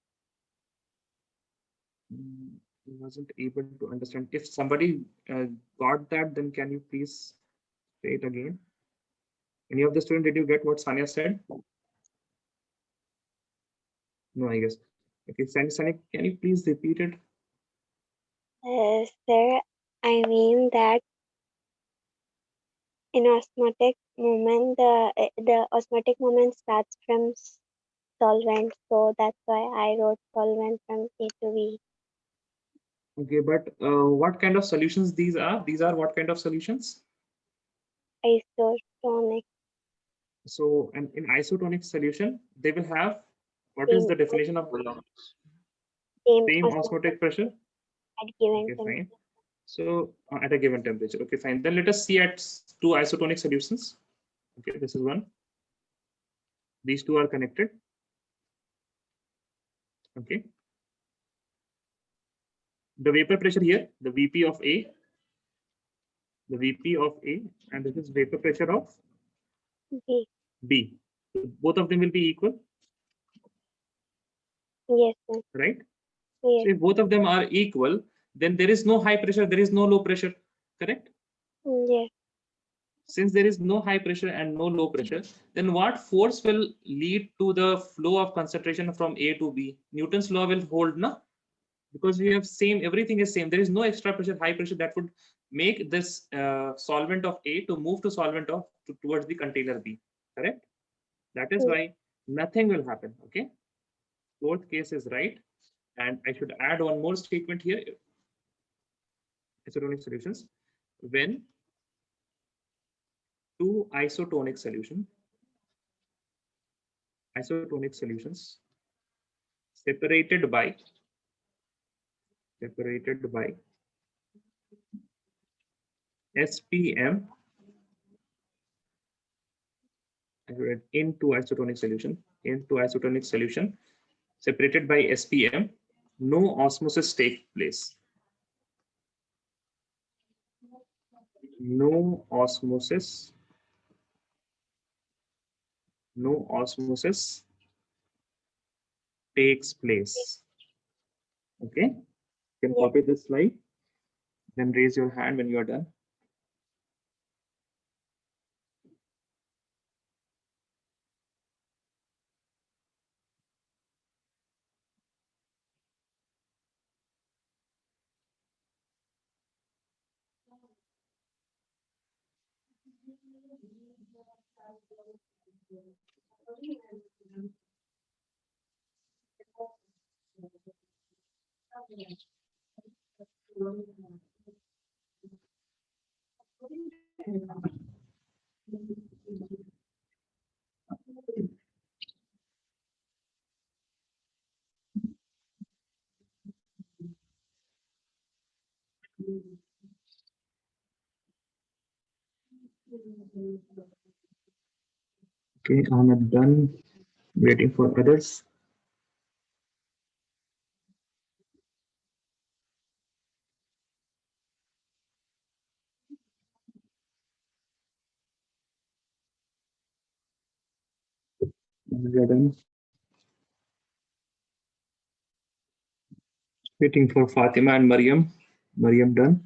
I wasn't able to understand. If somebody got that, then can you please say it again? Any of the student, did you get what Sania said? No, I guess. Okay, Sania, can you please repeat it? Sir, I mean that in osmotic movement, the osmotic movement starts from solvent, so that's why I wrote solvent from A to B. Okay, but what kind of solutions these are? These are what kind of solutions? Isotonic So, and in isotonic solution, they will have, what is same, the definition of same same osmotic osmotic pressure? at given Okay, temperature. fine. So at a given temperature. Okay, fine. Then let us see at two isotonic solutions. Okay, this is one. These two are connected. Okay. The vapor pressure here, the VP of A, the VP of A, and this is vapor pressure of B. B. Both of them will be equal, Yes, sir. right? Yes, So if both of them are equal, then there is no high pressure, there is no low pressure, correct? yes. Since there is no high pressure and no low pressure, then what force will lead to the flow of concentration from A to B? Newton's law will hold, na? Because we have same, everything is same. There is no extra pressure, high pressure that would make this solvent of A to move to solvent of towards the container B, correct? That is why nothing will happen, okay? Fourth case is right. And I should add one more statement here. Isotonic solutions. When two isotonic solutions separated by SPM into isotonic solution separated by SPM, no osmosis takes place. No osmosis takes place. Okay, you can Yes. copy this slide, then raise your hand when you are done. Okay, I'm done. Waiting for others. We are done. Waiting for Fatima and Mariam. Mariam done.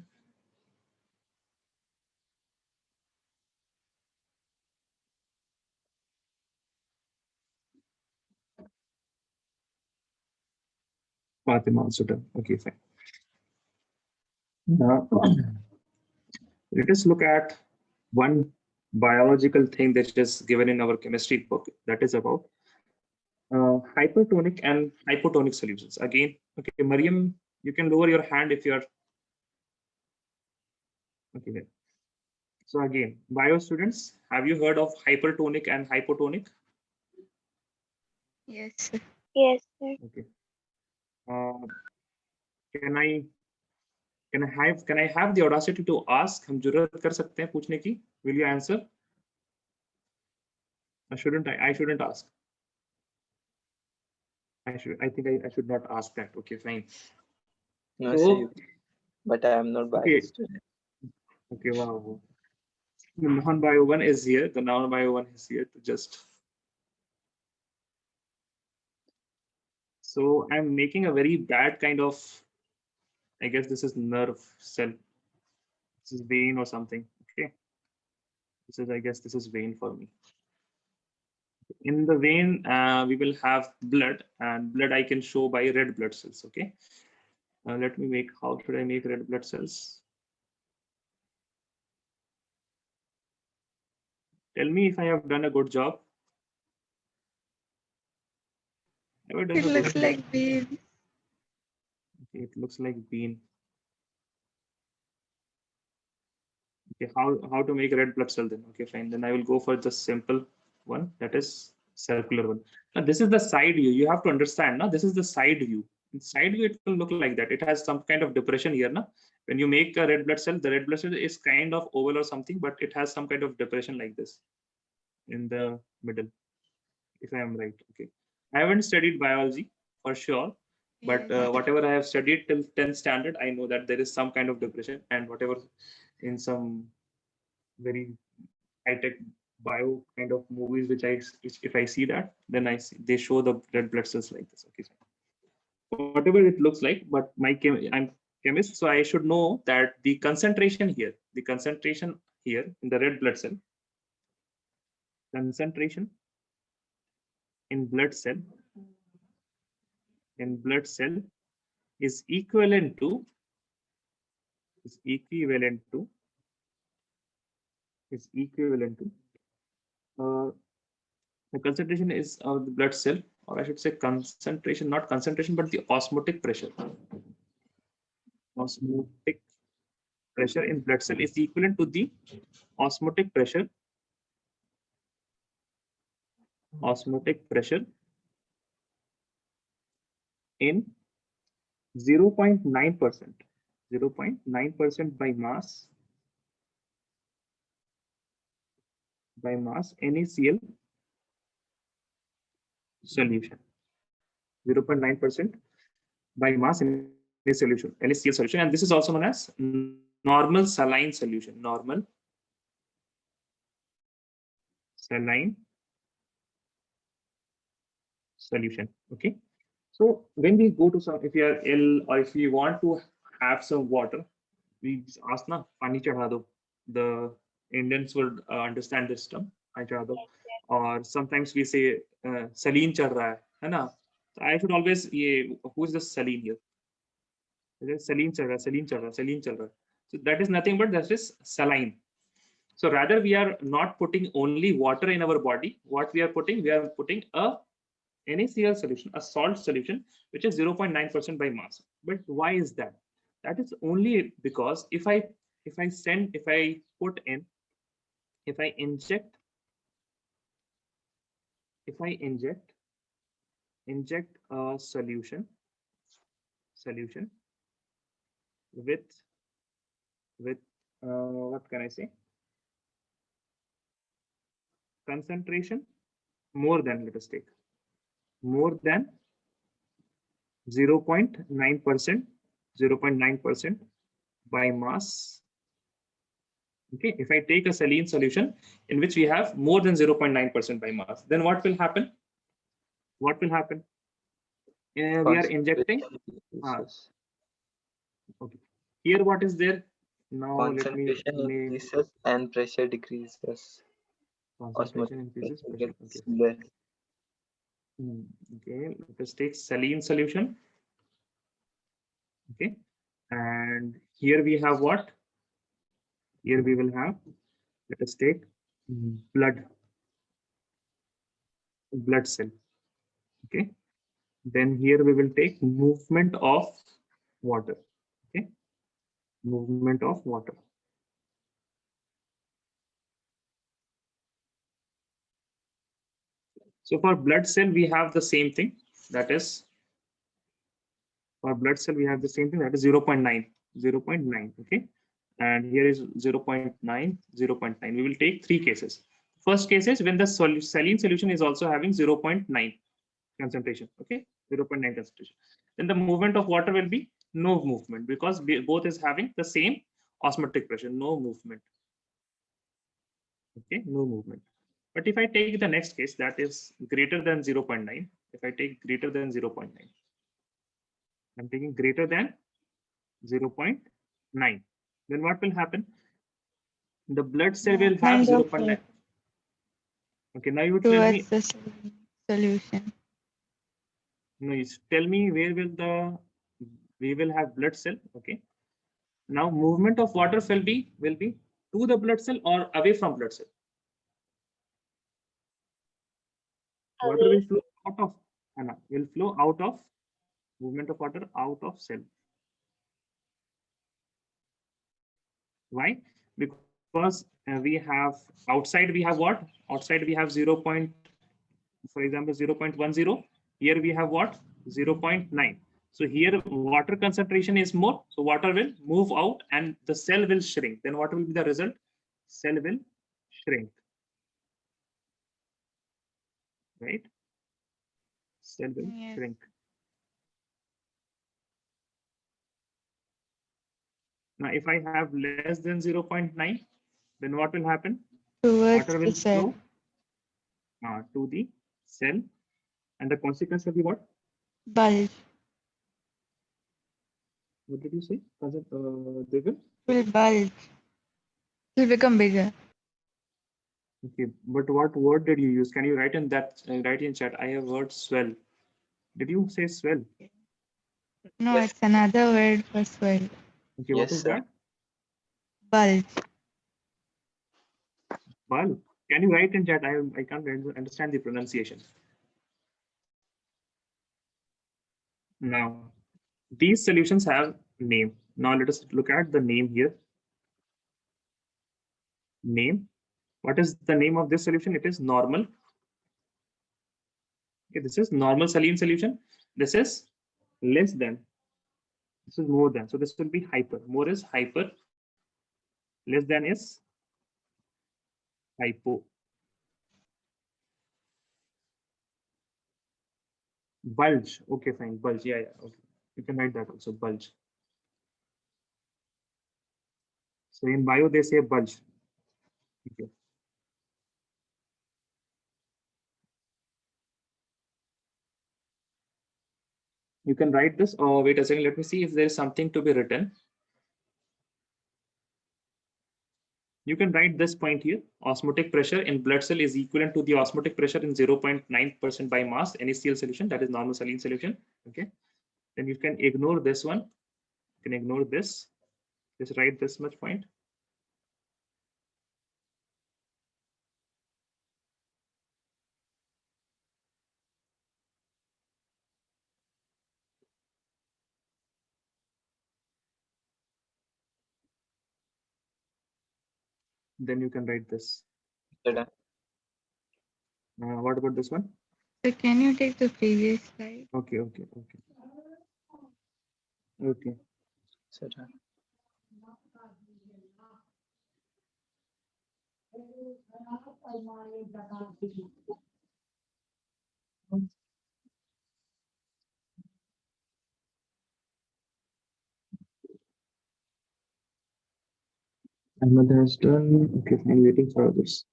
Fatima also done. Okay, fine. Now, let us look at one biological thing that is given in our chemistry book, that is about hypertonic and hypotonic solutions. Again, okay, Mariam, you can lower your hand if you are okay. Then. So again, bio students, have you heard of hypertonic and hypotonic? Yes, sir. Yes, sir. Okay. Can I have the audacity to ask? हम जुर्रत कर सकते हैं पूछने की? Will you answer? I shouldn't ask. I think I should not ask that. Okay, fine. No, So, sir, but I am not okay. biased today. Okay, wow. The non-bio one is here. The non-bio one is here to just. So I'm making a very bad kind of, I guess this is nerve cell. This is vein or something. Okay. I guess this is vein for me. In the vein, we will have blood, and blood I can show by red blood cells. Okay. Let me make, how should I make red blood cells? Tell me if I have done a good job. Have you done It the looks question? like beans. Okay, it looks like bean. Okay, how to make a red blood cell then? Okay, fine. Then I will go for the simple one, that is circular one. Now this is the side view. You have to understand. Now this is the side view. In side view, it will look like that. It has some kind of depression here. Now, when you make a red blood cell, the red blood cell is kind of oval or something, but it has some kind of depression like this in the middle, if I am right. Okay. I haven't studied biology for sure, but Yes. whatever I have studied till 10th standard, I know that there is some kind of depression, and whatever in some very high-tech bio kind of movies, which if I see that, then I see they show the red blood cells like this. Okay, whatever it looks like, but I'm chemist, so I should know that the concentration here in the red blood cell, concentration in blood cell is equivalent to is equivalent to the concentration is of the blood cell, or I should say concentration, not concentration, but the osmotic pressure. Osmotic pressure in blood cell is equivalent to the osmotic pressure in 0.9%. 0.9% by mass NaCl solution. 0.9% by mass in a solution, NaCl solution, and this is also known as normal saline solution. Normal saline solution. Okay. So when we go to some, if you are ill or if you want to have some water, we ask na pani chadha do. The Indians would understand this term, pani chadha do. Or sometimes we say saline chal raha hai na? So I should always who is the saline here? Saline chal raha, saline chal raha, saline chal raha. So that is nothing but that is saline. So rather we are not putting only water in our body. What we are putting a NaCl solution, a salt solution, which is 0.9% by mass. But why is that? That is only because if I inject a solution with what can I say? Concentration more than, let us take, more than 0.9% by mass. Okay, if I take a saline solution in which we have more than 0.9% by mass, then what will happen? We are injecting. Okay. Here, what is there? Now let me Concentration name. increases and pressure decreases. Concentration increases, pressure. Okay. Less. Okay, let us take saline solution. Okay, and here we have what? Here we will have, let us take blood cell. Okay, then here we will take movement of water. Okay, movement of water. So for blood cell, we have the same thing. That is, for blood cell, we have the same thing. That is 0.9. Okay. And here is 0.9, 0.9. We will take three cases. First case is when the saline solution is also having 0.9 concentration. Okay. 0.9 concentration. Then the movement of water will be no movement, because both is having the same osmotic pressure, no movement. Okay. No movement. But if I take the next case, that is greater than 0.9, if I take greater than 0.9, I'm taking greater than 0.9, then what will happen? The blood cell will have 0.9. Okay, now you tell me. Towards the solution. No, you tell me where will we will have blood cell. Okay. Now movement of water will be to the blood cell or away from blood cell. Water will flow and will flow out of movement of water out of cell. Why? Because we have outside we have what? Outside we have 0. For example, 0.10. Here we have what? 0.9. So here water concentration is more. So water will move out and the cell will shrink. Then what will be the result? Cell will shrink. Right? Cell will shrink. Now, if I have less than 0.9, then what will happen? Towards Water will the cell. flow to the cell, and the consequence will be what? Bulge. What did you say? They Will bulge. Will become bigger. Okay, but what word did you use? Can you write in that? Write in chat. I have heard swell. Did you say swell? No, Yes. it's another word for swell. Okay, what Yes, is sir. that? Bulge. Bulb. Can you write in chat? I can't understand the pronunciation. Now, these solutions have name. Now let us look at the name here. Name. What is the name of this solution? It is normal. Okay, this is normal saline solution. This is less than. This is more than. So this will be hyper. More is hyper. Less than is hypo. Bulge. Okay, fine. Bulge. Yeah, yeah. Okay. You can write that also. Bulge. So in bio, they say bulge. Okay. You can write this. Oh, wait a second. Let me see if there is something to be written. You can write this point here. Osmotic pressure in blood cell is equivalent to the osmotic pressure in 0.9% by mass NaCl solution. That is normal saline solution. Okay. Then you can ignore this one. You can ignore this. Just write this much point. Then you can write this. What about this one? So can you take the previous slide? Okay, okay, okay. Okay. Sir. Ahmed has done. Okay, I'm waiting for others.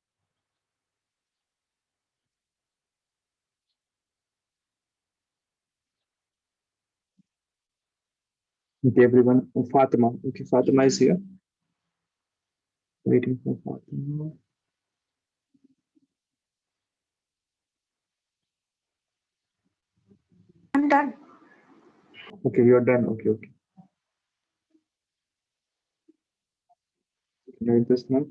Okay, everyone. Fatima. Okay, Fatima is here. Waiting for Fatima. I'm done. Okay, you are done. Okay, okay. Write this now.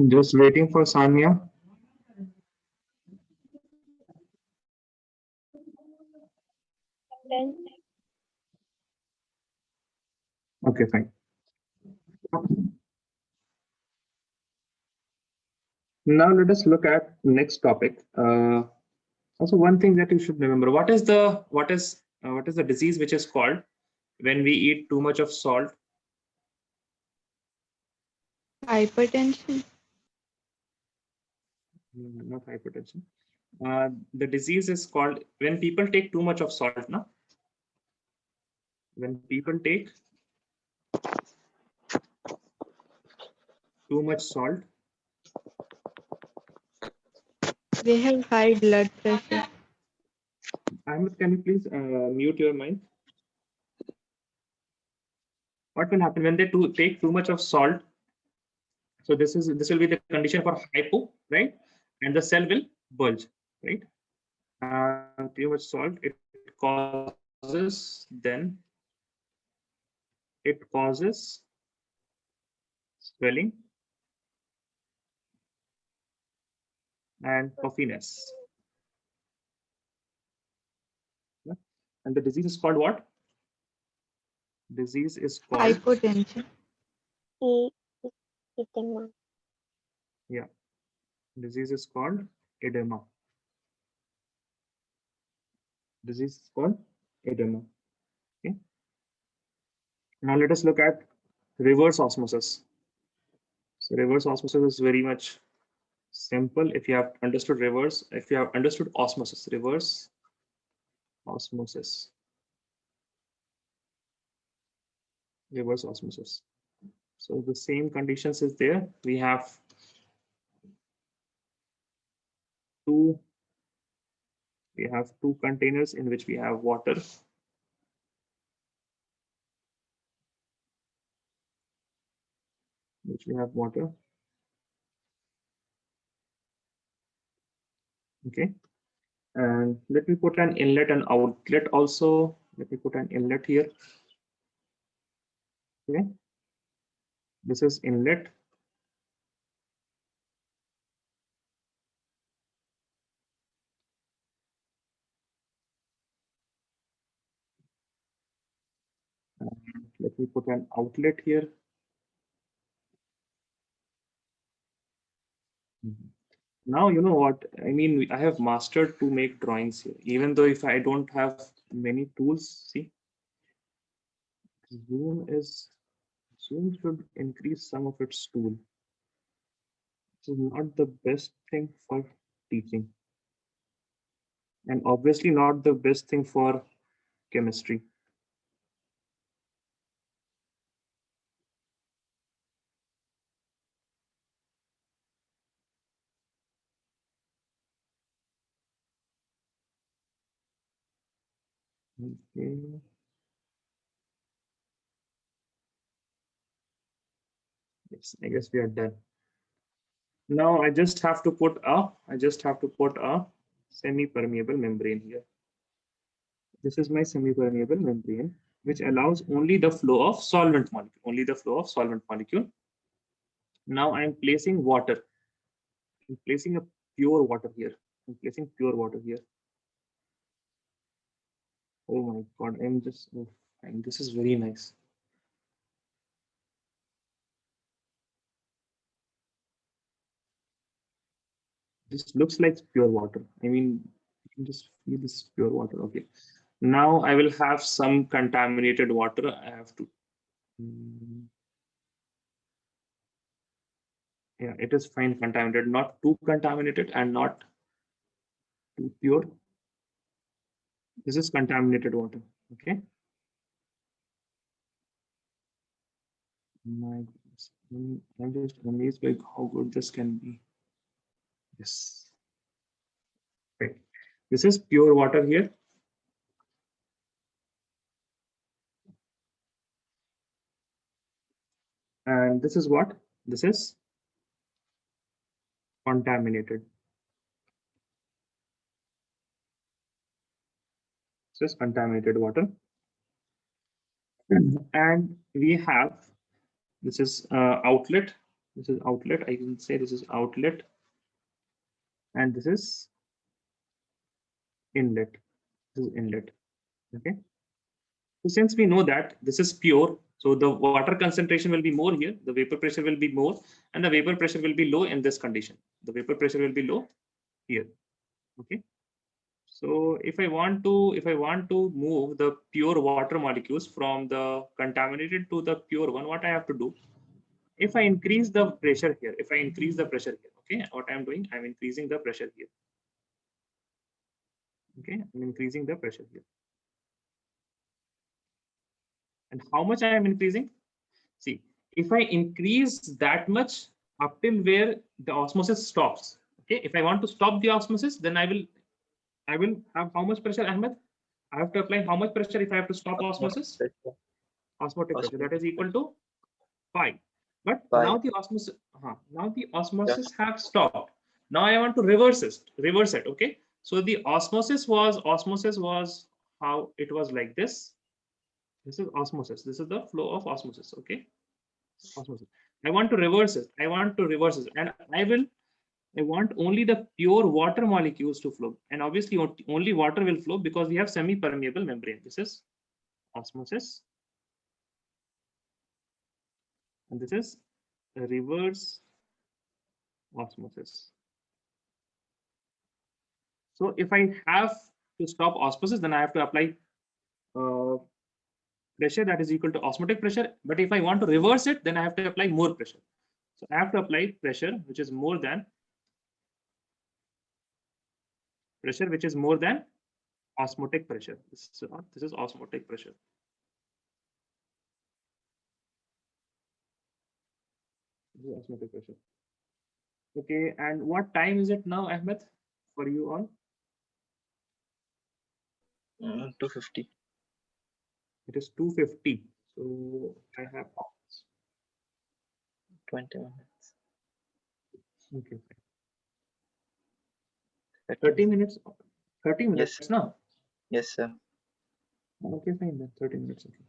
Just waiting for Sanya. Then Okay, fine. Now let us look at next topic. Also, one thing that you should remember: what is the disease which is called when we eat too much of salt? Hypertension. Not hypertension. The disease is called when people take too much of salt. Now, when people take too much salt, They have high blood pressure. Ahmed, can you please mute your mic? What will happen when they take too much of salt? So this will be the condition for hypo, right? And the cell will bulge, right? Too much salt, it causes swelling and puffiness. Yeah. And the disease is called what? Disease is called Hypotension. edema. yeah. Disease is called edema. Disease is called edema. Okay. Now let us look at reverse osmosis. So reverse osmosis is very much simple. If you have understood osmosis, reverse osmosis. Reverse osmosis. So the same conditions is there. We have two containers in which we have water. Okay. And let me put an inlet and outlet also. Let me put an inlet here. Okay. This is inlet. And let me put an outlet here. Now, you know what I mean. I have mastered to make drawings here, even though if I don't have many tools. See, Zoom should increase some of its tool. This is not the best thing for teaching, and obviously not the best thing for chemistry. Okay. Yes, I guess we are done. Now I just have to put a semi-permeable membrane here. This is my semi-permeable membrane, which allows only the flow of solvent molecule. Now I'm placing water. I'm placing a pure water here. Oh my God, fine. This is very nice. This looks like pure water. I mean, you can just feel this pure water. Okay. Now I will have some contaminated water. I have to. Yeah, it is fine contaminated, not too contaminated and not too pure. This is contaminated water. Okay. My goodness. I'm just amazed by how good this can be. Yes. Right. This is pure water here. And this is what? This is contaminated. This is contaminated water. And we have, this is outlet. This is outlet. I can say this is outlet. And this is inlet. This is inlet. Okay. So since we know that this is pure, so the water concentration will be more here, the vapor pressure will be more, and the vapor pressure will be low in this condition. The vapor pressure will be low here. Okay. So if I want to move the pure water molecules from the contaminated to the pure one, what I have to do? If I increase the pressure here, okay, what I'm doing, I'm increasing the pressure here. Okay, I'm increasing the pressure here. And how much I am increasing? See, if I increase that much up till where the osmosis stops, okay, if I want to stop the osmosis, then I will have how much pressure, Ahmed? I have to apply how much pressure if I have to stop osmosis? Osmotic pressure, that is equal to 5. But now the osmosis have stopped. Now I want to reverse it. Okay, so the osmosis was how it was like this. This is osmosis. This is the flow of osmosis. Okay, osmosis. I want to reverse it. And I want only the pure water molecules to flow. And obviously only water will flow because we have semi-permeable membrane. This is osmosis. And this is reverse osmosis. So if I have to stop osmosis, then I have to apply pressure that is equal to osmotic pressure. But if I want to reverse it, then I have to apply more pressure. So I have to apply pressure which is more than osmotic pressure. This is osmotic pressure. This is osmotic pressure. Okay, and what time is it now, Ahmed, for you all? 250. It is 2:50. So I have 20 minutes. okay. 30 30 minutes. 30 minutes Yes. now. Yes, sir. Okay, fine then. 30 minutes. Okay.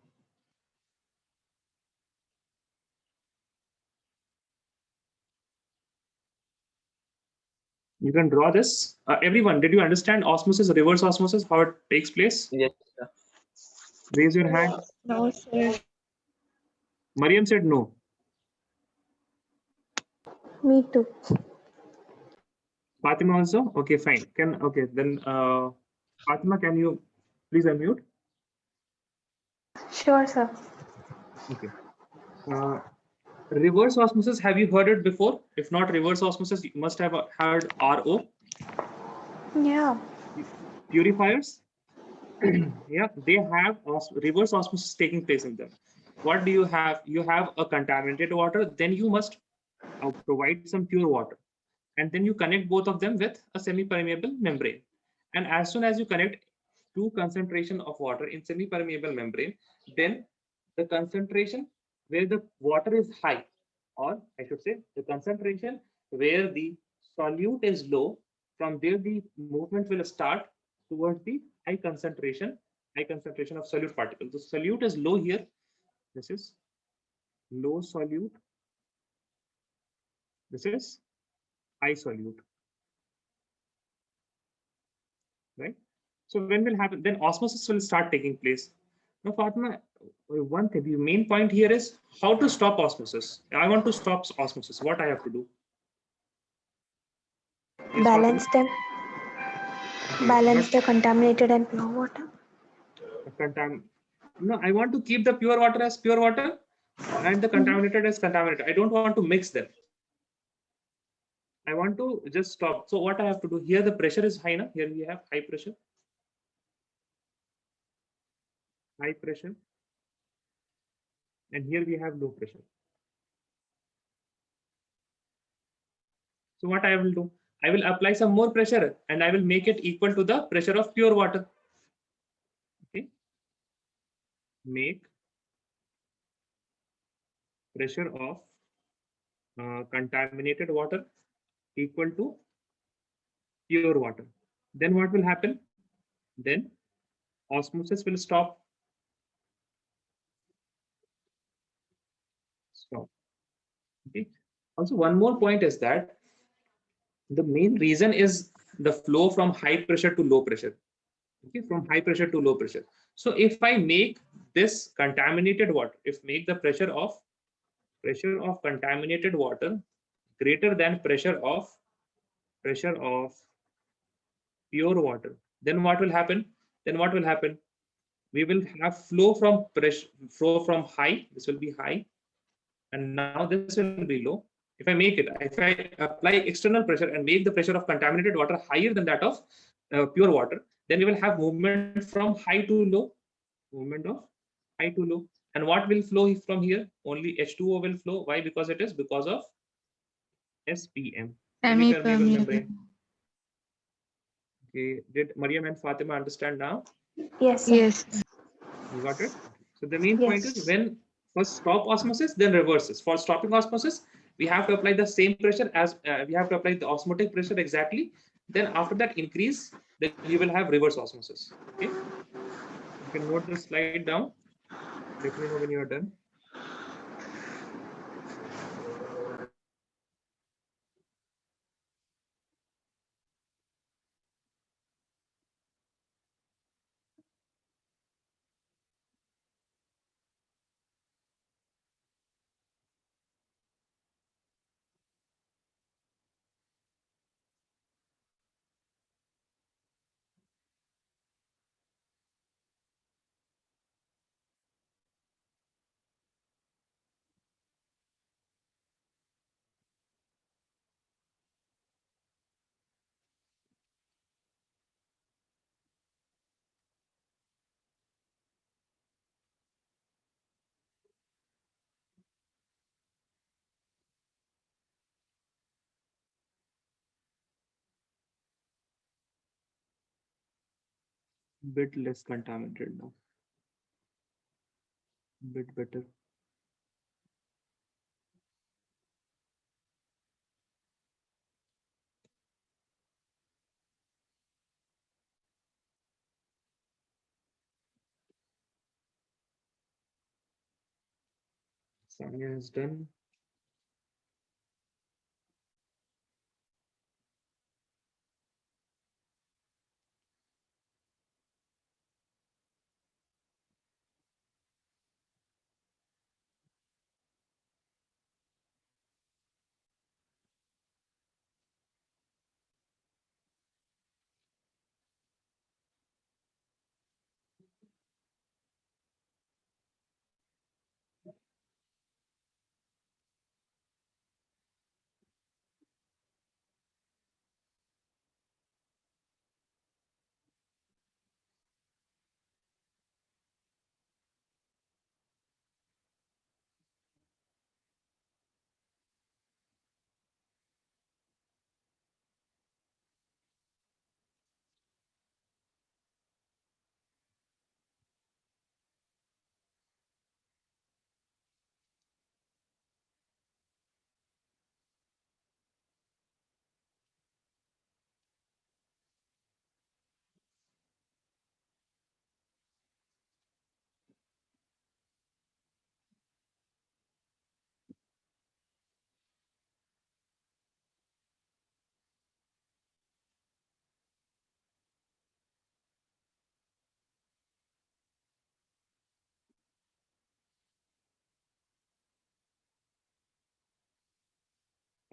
You can draw this. Everyone, did you understand osmosis, reverse osmosis, how it takes place? Yes, sir. Raise your hand. No, sir. Mariam said no. Me too. Fatima also? Okay, fine. Okay, then Fatima, can you please unmute? Sure, sir. Okay. Reverse osmosis, have you heard it before? If not reverse osmosis, you must have heard RO. Yeah. Purifiers. Yeah, they have reverse osmosis taking place in them. What do you have? You have a contaminated water, then you must provide some pure water. And then you connect both of them with a semi-permeable membrane. And as soon as you connect two concentration of water in semi-permeable membrane, then the concentration where the water is high, or I should say the concentration where the solute is low, from there the movement will start towards the high concentration of solute particles. The solute is low here. This is low solute. This is high solute. Right? So when will happen? Then osmosis will start taking place. Now, Fatima, one thing, the main point here is how to stop osmosis. I want to stop osmosis. What I have to do? Yes, Balance Fatima? them. Okay, Balance the contaminated and pure water. No, I want to keep the pure water as pure water and the contaminated as contaminated. I don't want to mix them. I want to just stop. So what I have to do here, the pressure is high. Here we have high pressure. High pressure. And here we have low pressure. So what I will do? I will apply some more pressure and I will make it equal to the pressure of pure water. Okay. Make pressure of contaminated water equal to pure water. Then what will happen? Then osmosis will stop. Okay. Also, one more point is that the main reason is the flow from high pressure to low pressure. Okay, from high pressure to low pressure. So if I make this contaminated water, if make the pressure of contaminated water greater than pressure of pure water, then what will happen? We will have flow from pressure, flow from high. This will be high, and now this will be low. If I make it, if I apply external pressure and make the pressure of contaminated water higher than that of pure water, then we will have movement from high to low, movement of high to low. And what will flow from here? Only H2O will flow. Why? Because it is because of SPM, semi-permeable membrane. Okay, did Mariam and Fatima understand now? Yes, sir. Yes. You got it? So the main point is, Yes. when first stop osmosis, then reverses. For stopping osmosis, we have to apply the same pressure as we have to apply the osmotic pressure exactly. Then after that increase, then you will have reverse osmosis. Okay. You can note this slide down. Let me know when you are done. Bit less contaminated now. Bit better. Sanya is done.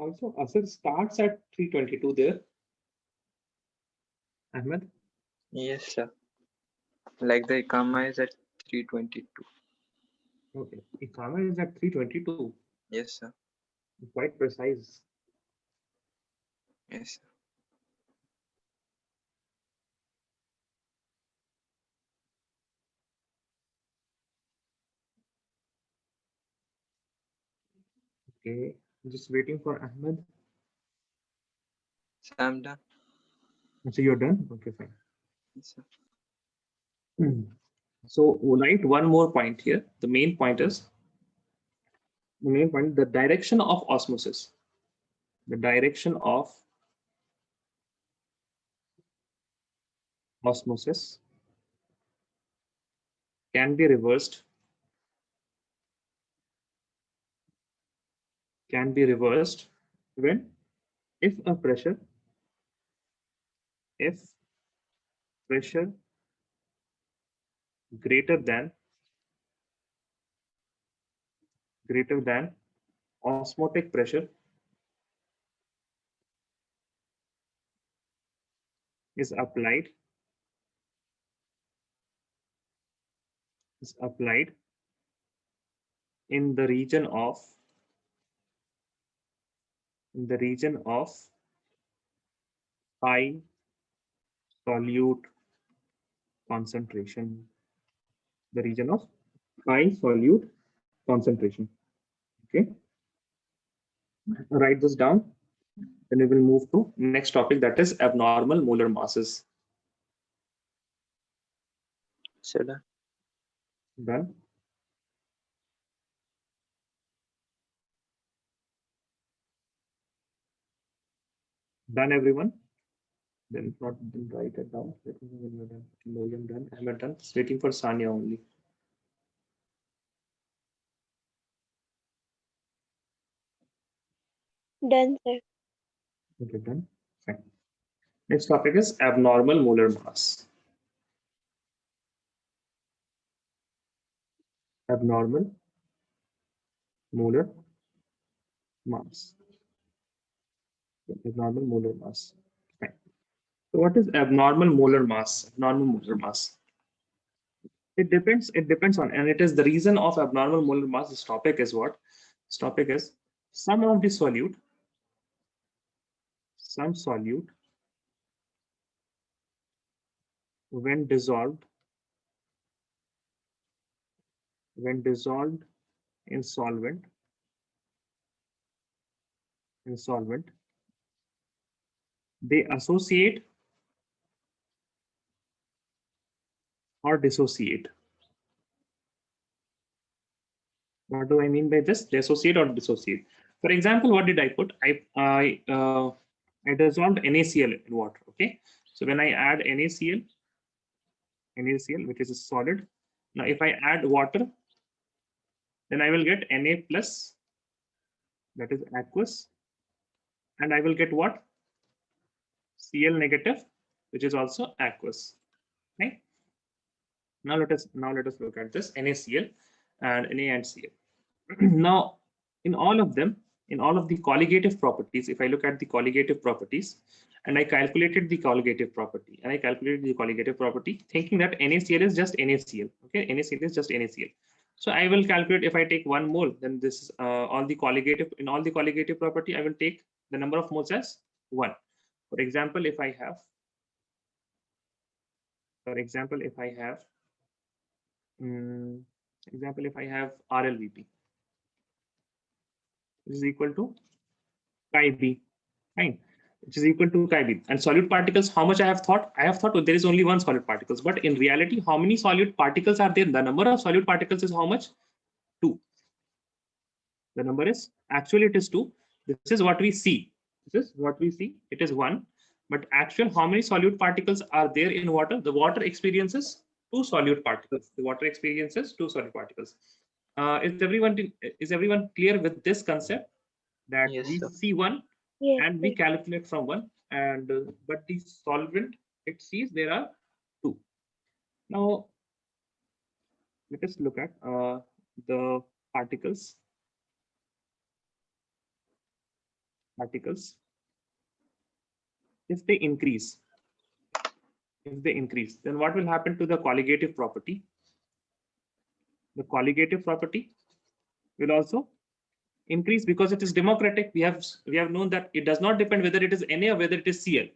Also, Asir starts at 322 there. Ahmed. Yes, sir. Like the Ikama is at 322. Okay. Ikama is at 322. Yes, sir. Quite precise. Yes, sir. Okay. Just waiting for Ahmed. So I'm done. So you're done? Okay, fine. Yes, sir. So write one more point here. The main point is the direction of osmosis. the direction of osmosis can be reversed when if pressure greater than osmotic pressure is applied in the region of high solute concentration, the region of high solute concentration. Okay, write this down. Then we will move to next topic, that is abnormal molar masses. So done. Done. Done, everyone. Then not then write it down. Let me know when you're done. No, I'm done. I'm done. Just waiting for Sanya only. Done, sir. Okay, done. Fine. Next topic is abnormal molar mass. Abnormal molar mass. Abnormal molar mass. Fine. So what is abnormal molar mass? Abnormal molar mass. It depends on, and it is the reason of abnormal molar mass. This topic is what? This topic is some of the solute, when dissolved in solvent, they associate or dissociate. What do I mean by this? They associate or dissociate. For example, what did I put? I dissolved NaCl in water. Okay, so when I add NaCl, which is a solid. Now, if I add water, then I will get Na plus, that is aqueous, and I will get what? Cl negative, which is also aqueous. Right? Now let us look at this NaCl and Na and Cl. Now, in all of them, in all of the colligative properties, if I look at the colligative properties, and I calculated the colligative property, thinking that NaCl is just NaCl. Okay, NaCl is just NaCl. So I will calculate, if I take 1 mole, then this is all the colligative, in all the colligative property, I will take the number of moles as 1. For example, if I have RLVP, which is equal to chi b, fine, which is equal to chi b. And solute particles, how much I have thought? I have thought there is only one solute particles, but in reality, how many solute particles are there? The number of solute particles is how much? 2. The number is, actually it is 2. This is what we see. It is 1. But actual, how many solute particles are there in water? The water experiences 2 solute particles. Is everyone clear with this concept? That Yes, we sir. see 1 Yes, and we sir. calculate from 1, and but the solvent, it sees there are 2. Now let us look at the particles. If they increase, then what will happen to the colligative property? The colligative property will also increase, because it is democratic. We have known that it does not depend whether it is Na or whether it is Cl.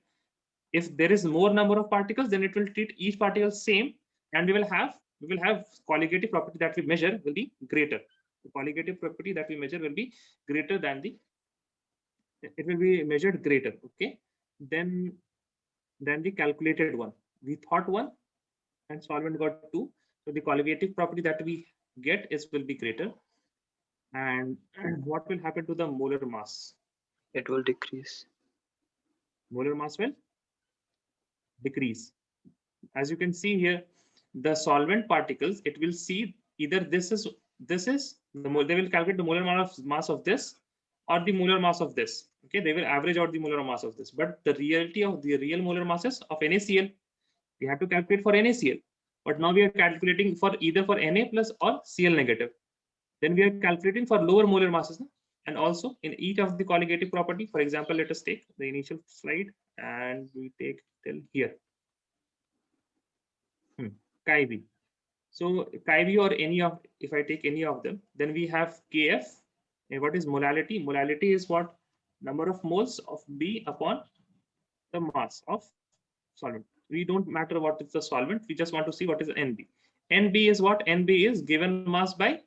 If there is more number of particles, then it will treat each particle same, and we will have colligative property that we measure will be greater. The colligative property that we measure will be greater than it will be measured greater, okay, than the calculated one. We thought 1 and solvent got 2, so the colligative property that we get will be greater. And what will happen to the molar mass? It will decrease. Molar mass will decrease. As you can see here, the solvent particles, it will see either this is they will calculate the molar mass of this or the molar mass of this. Okay, they will average out the molar mass of this. But the reality of the real molar masses of NaCl, we have to calculate for NaCl. But now we are calculating for either for Na plus or Cl negative. Then we are calculating for lower molar masses. And also in each of the colligative property, for example, let us take the initial slide and we take till here. Chi-B. So Chi-B or any of, if I take any of them, then we have Kf. And what is molality? Molality is what? Number of moles of B upon the mass of solvent. We don't matter what is the solvent. We just want to see what is NB. NB is what? NB is given mass by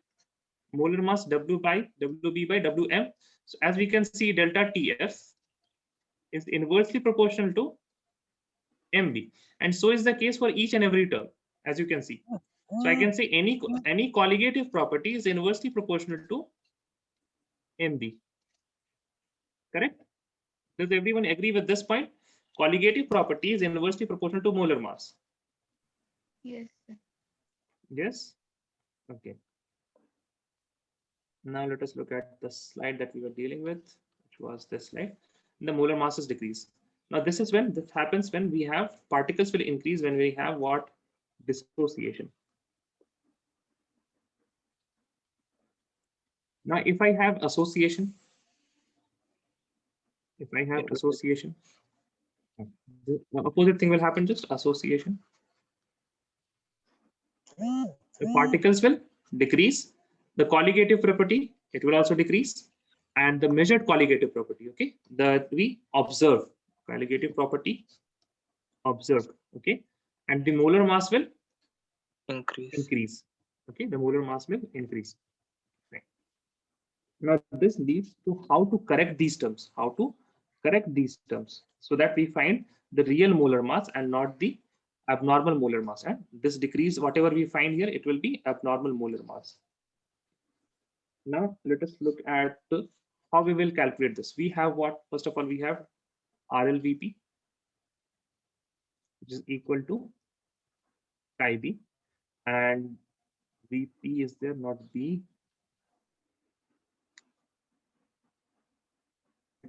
molar mass W by WB by Wm. So as we can see, delta TF is inversely proportional to MB. And so is the case for each and every term, as you can see. So I can say any colligative property is inversely proportional to MB. Correct? Does everyone agree with this point? Colligative property is inversely proportional to molar mass. Yes, sir. Yes? Okay. Now let us look at the slide that we were dealing with, which was this slide. The molar masses decrease. Now this is when this happens, when we have particles will increase when we have what? Dissociation. Now if I have association, the opposite thing will happen, just association. The particles will decrease. The colligative property, it will also decrease. And the measured colligative property, okay, that we observe, colligative property observed, okay, and the molar mass will increase. Okay, the molar mass will increase. Right. Now this leads to how to correct these terms, so that we find the real molar mass and not the abnormal molar mass. And this decrease, whatever we find here, it will be abnormal molar mass. Now let us look at how we will calculate this. We have what? First of all, we have RLVP, which is equal to Chi-B, and VP is there, not B.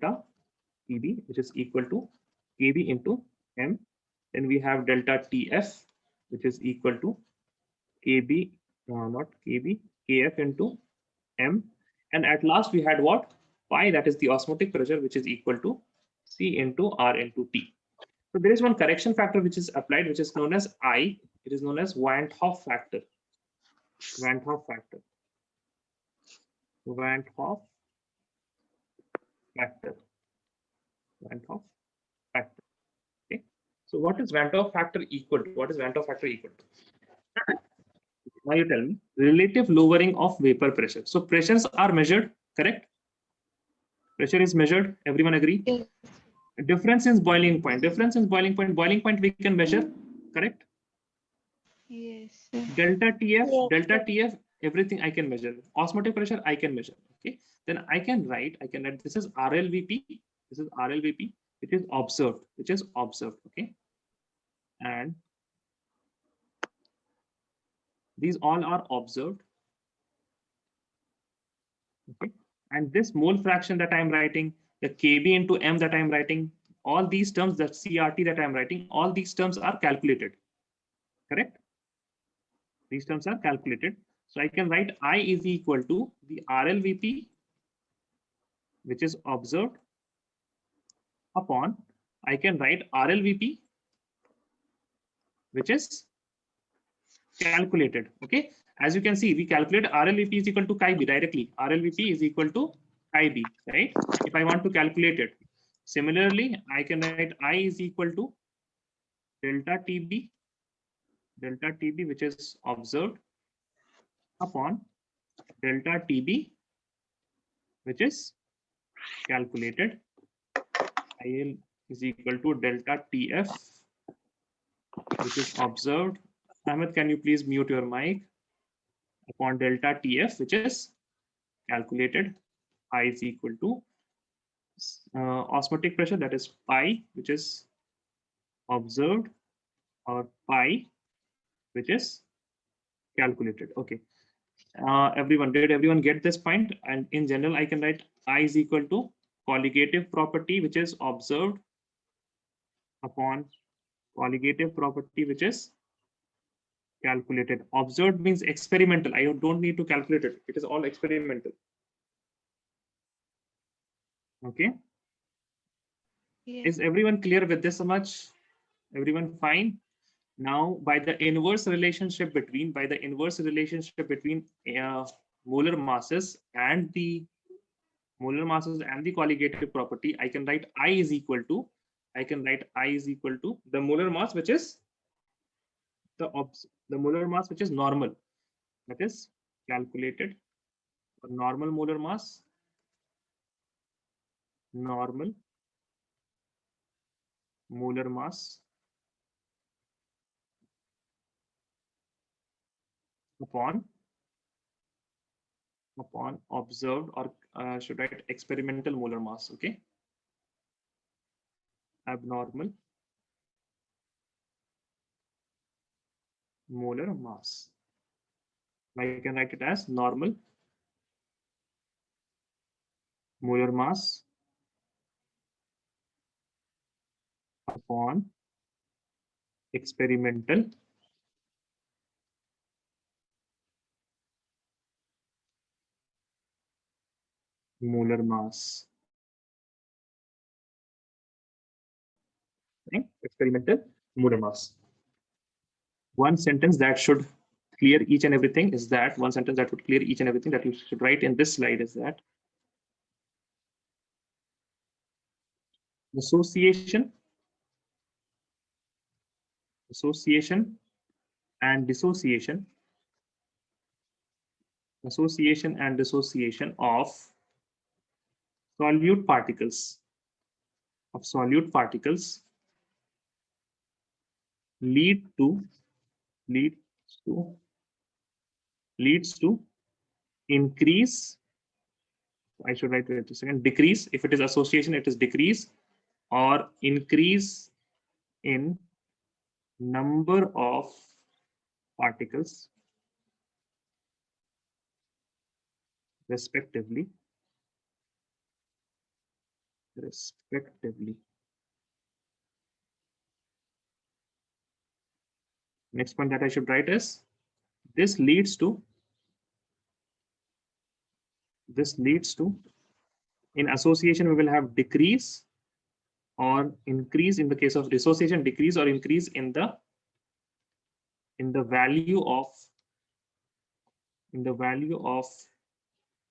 Delta TB, which is equal to KB into M. Then we have delta TF, which is equal to KB, not KB, KF into M. And at last we had what? Pi, that is the osmotic pressure, which is equal to C into R into T. So there is one correction factor which is applied, which is known as I. It is known as Van't Hoff factor. Van't Hoff factor. Van't Hoff factor. Van't Hoff factor. Okay. So what is Van't Hoff factor equal to? What is Van't Hoff factor equal to? Now you tell me. Relative lowering of vapor pressure. So pressures are measured, correct? Pressure is measured. Everyone agree? Yes. Difference in boiling point. Difference in boiling point. Boiling point we can measure, correct? Yes, sir. Delta TF, Yes, delta yes. TF, everything I can measure. Osmotic pressure I can measure. Okay. Then I can write this is RLVP. This is RLVP, which is observed. Okay. And these all are observed. Okay. And this mole fraction that I'm writing, the KB into M that I'm writing, all these terms, the CRT that I'm writing, all these terms are calculated. Correct? These terms are calculated. So I can write I is equal to the RLVP, which is observed, upon, I can write RLVP, which is calculated. Okay. As you can see, we calculate RLVP is equal to Chi-B directly. RLVP is equal to Chi-B, right? If I want to calculate it. Similarly, I can write I is equal to delta TB, which is observed, upon delta TB, which is calculated. IL is equal to delta TF, which is observed. Ahmed, can you please mute your mic? Upon delta TF, which is calculated. I is equal to Osmotic pressure, that is pi, which is observed, or pi, which is calculated. Okay. Did everyone get this point? And in general, I can write I is equal to colligative property, which is observed, upon colligative property, which is calculated. Observed means experimental. I don't need to calculate it. It is all experimental. Okay. Yes. Is everyone clear with this much? Everyone fine? Now, by the inverse relationship between molar masses and the colligative property, I can write I is equal to the molar mass, which is the molar mass which is normal, that is calculated, or normal molar mass, normal molar mass upon observed, or should write experimental molar mass. Okay, abnormal molar mass. I can write it as normal molar mass upon experimental molar mass. Okay? Experimental molar mass. One sentence that should clear each and everything is that one sentence that would clear each and everything that you should write in this slide is that association and dissociation of solute particles leads to increase. I should write it a second. Decrease. If it is association, it is decrease or increase in number of particles respectively. Next point that I should write is this leads to in association we will have decrease or increase. In the case of dissociation, decrease or increase in the value of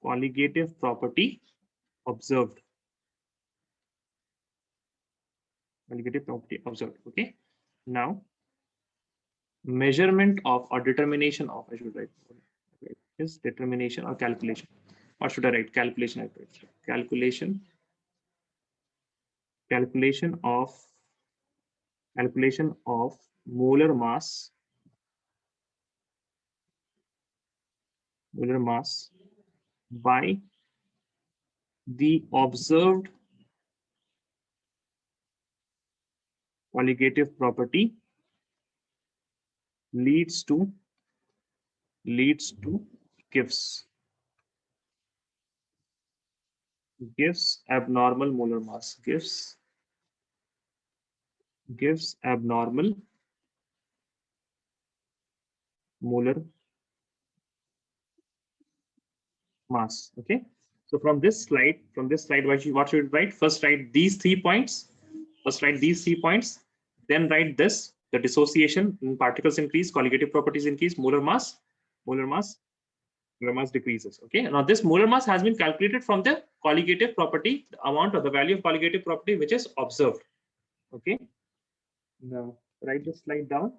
colligative property observed. Okay. Now, measurement of or determination of, I should write is determination or calculation. Or should I write calculation? I write calculation of molar mass by the observed colligative property leads to gives abnormal molar mass, gives abnormal molar mass. Okay, so from this slide, what should we write? First write these 3 points. Then write this: the dissociation in particles increase, colligative properties increase, molar mass decreases. Okay, now this molar mass has been calculated from the colligative property, the amount or the value of colligative property which is observed. Okay, now write this slide down.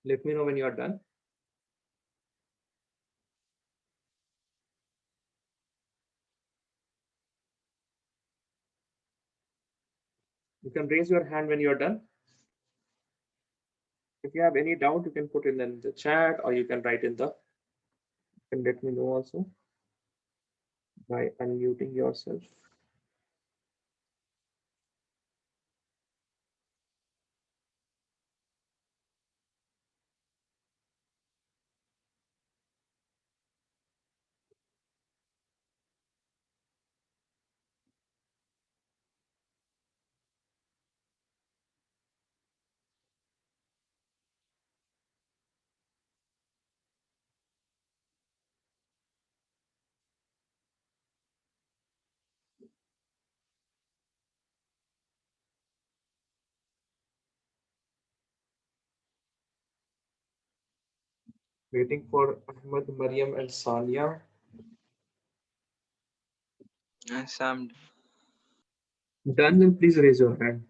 Let me know when you are done. You can raise your hand when you are done. If you have any doubt, you can put it in the chat, or you can write in the. You can let me know also by unmuting yourself. Waiting for Ahmed, Mariam, and Sania. Sam. Done, then please raise your hand.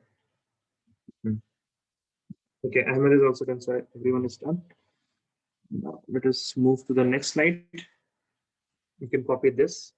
Okay, Ahmed is also done, so everyone is done. Now let us move to the next slide. You can copy this.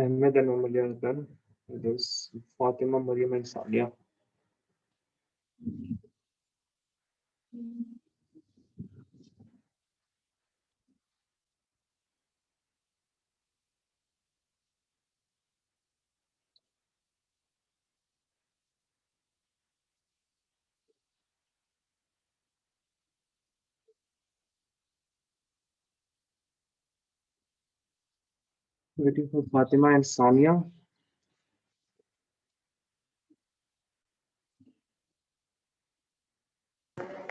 Ahmed and Amalia are done. There's Fatima, Mariam, and Sania. Waiting for Fatima and Sania.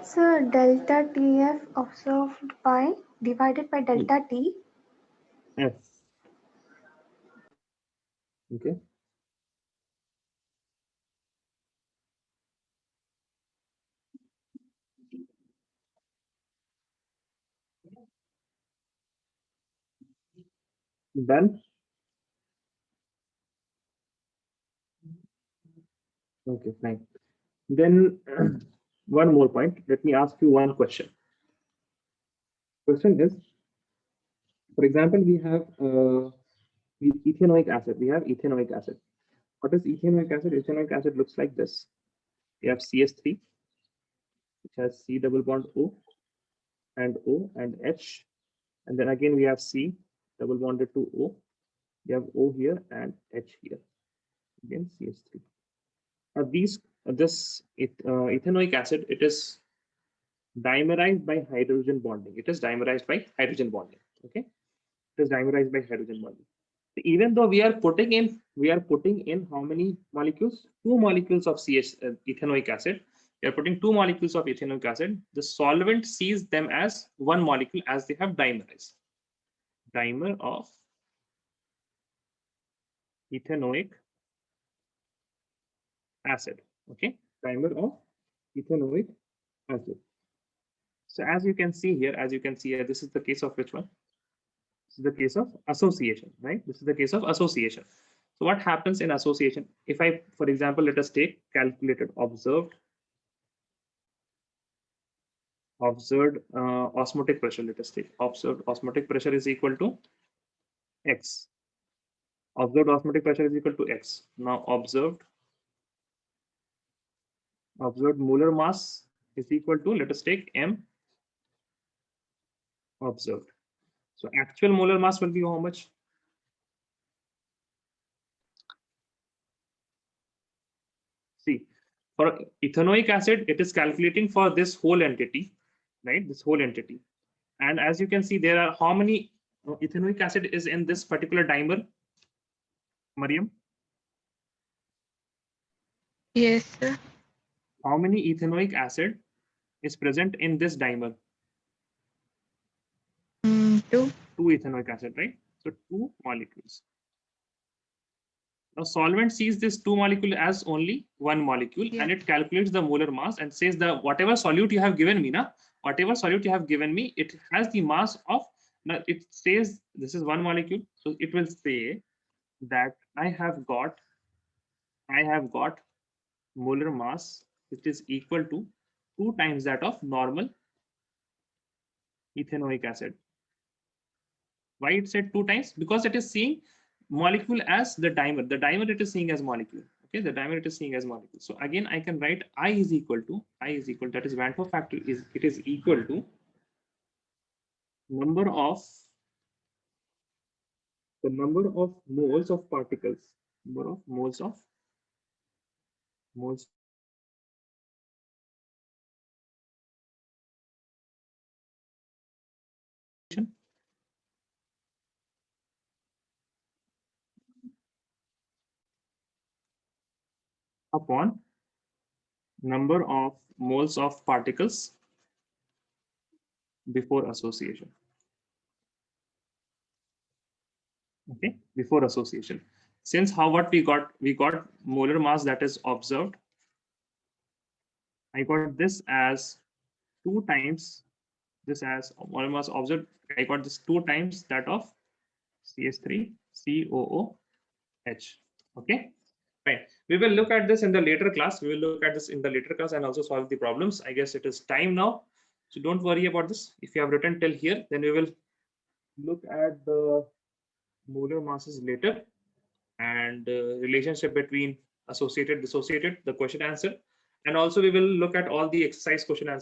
So delta TF observed by divided by delta T. F. Okay. Done. Okay, fine. Then one more point. Let me ask you one question. Question is, for example, we have ethanoic acid. We have ethanoic acid. What is ethanoic acid? Ethanoic acid looks like this. We have CS3, which has C double bond O and O and H. And then again, we have C double bonded to O. We have O here and H here. Again, CS3. Now this ethanoic acid, it is dimerized by hydrogen bonding. It is dimerized by hydrogen bonding. Okay, it is dimerized by hydrogen bonding. Even though we are putting in how many molecules? Two molecules of ethanoic acid. We are putting two molecules of ethanoic acid. The solvent sees them as one molecule as they have dimerized. Dimer of ethanoic acid. Okay, dimer of ethanoic acid. So as you can see here, this is the case of which one? This is the case of association, right? This is the case of association. So what happens in association? If I, for example, let us take calculated observed osmotic pressure. Let us take observed osmotic pressure is equal to X. Observed osmotic pressure is equal to X. Now observed molar mass is equal to, let us take M observed. So actual molar mass will be how much? See, for ethanoic acid, it is calculating for this whole entity, right? This whole entity. And as you can see, there are how many ethanoic acid is in this particular dimer, Mariam? Yes, sir. How many ethanoic acid is present in this dimer? 2. Two ethanoic acid, right? So two molecules. Now solvent sees this two molecule as only one molecule, Yeah. and it calculates the molar mass and says the whatever solute you have given me, whatever solute you have given me, it has the mass of, now it says this is one molecule, so it will say that I have got molar mass which is equal to 2 times that of normal ethanoic acid. Why it said 2 times? Because it is seeing molecule as the dimer. The dimer it is seeing as molecule. Okay, the dimer it is seeing as molecule. So again, I can write I is equal to that is Van 't Hoff factor is equal to number of moles of particles, number of moles upon number of moles of particles before association. Okay, before association. Since what we got molar mass that is observed. I got this as 2 times this as molar mass observed. I got this 2 times that of CH3 COOH. Okay, fine. We will look at this in the later class. We will look at this in the later class and also solve the problems. I guess it is time now. So don't worry about this. If you have written till here, then we will look at the molar masses later and relationship between associated, dissociated, the question answer. And also we will look at all the exercise question answer.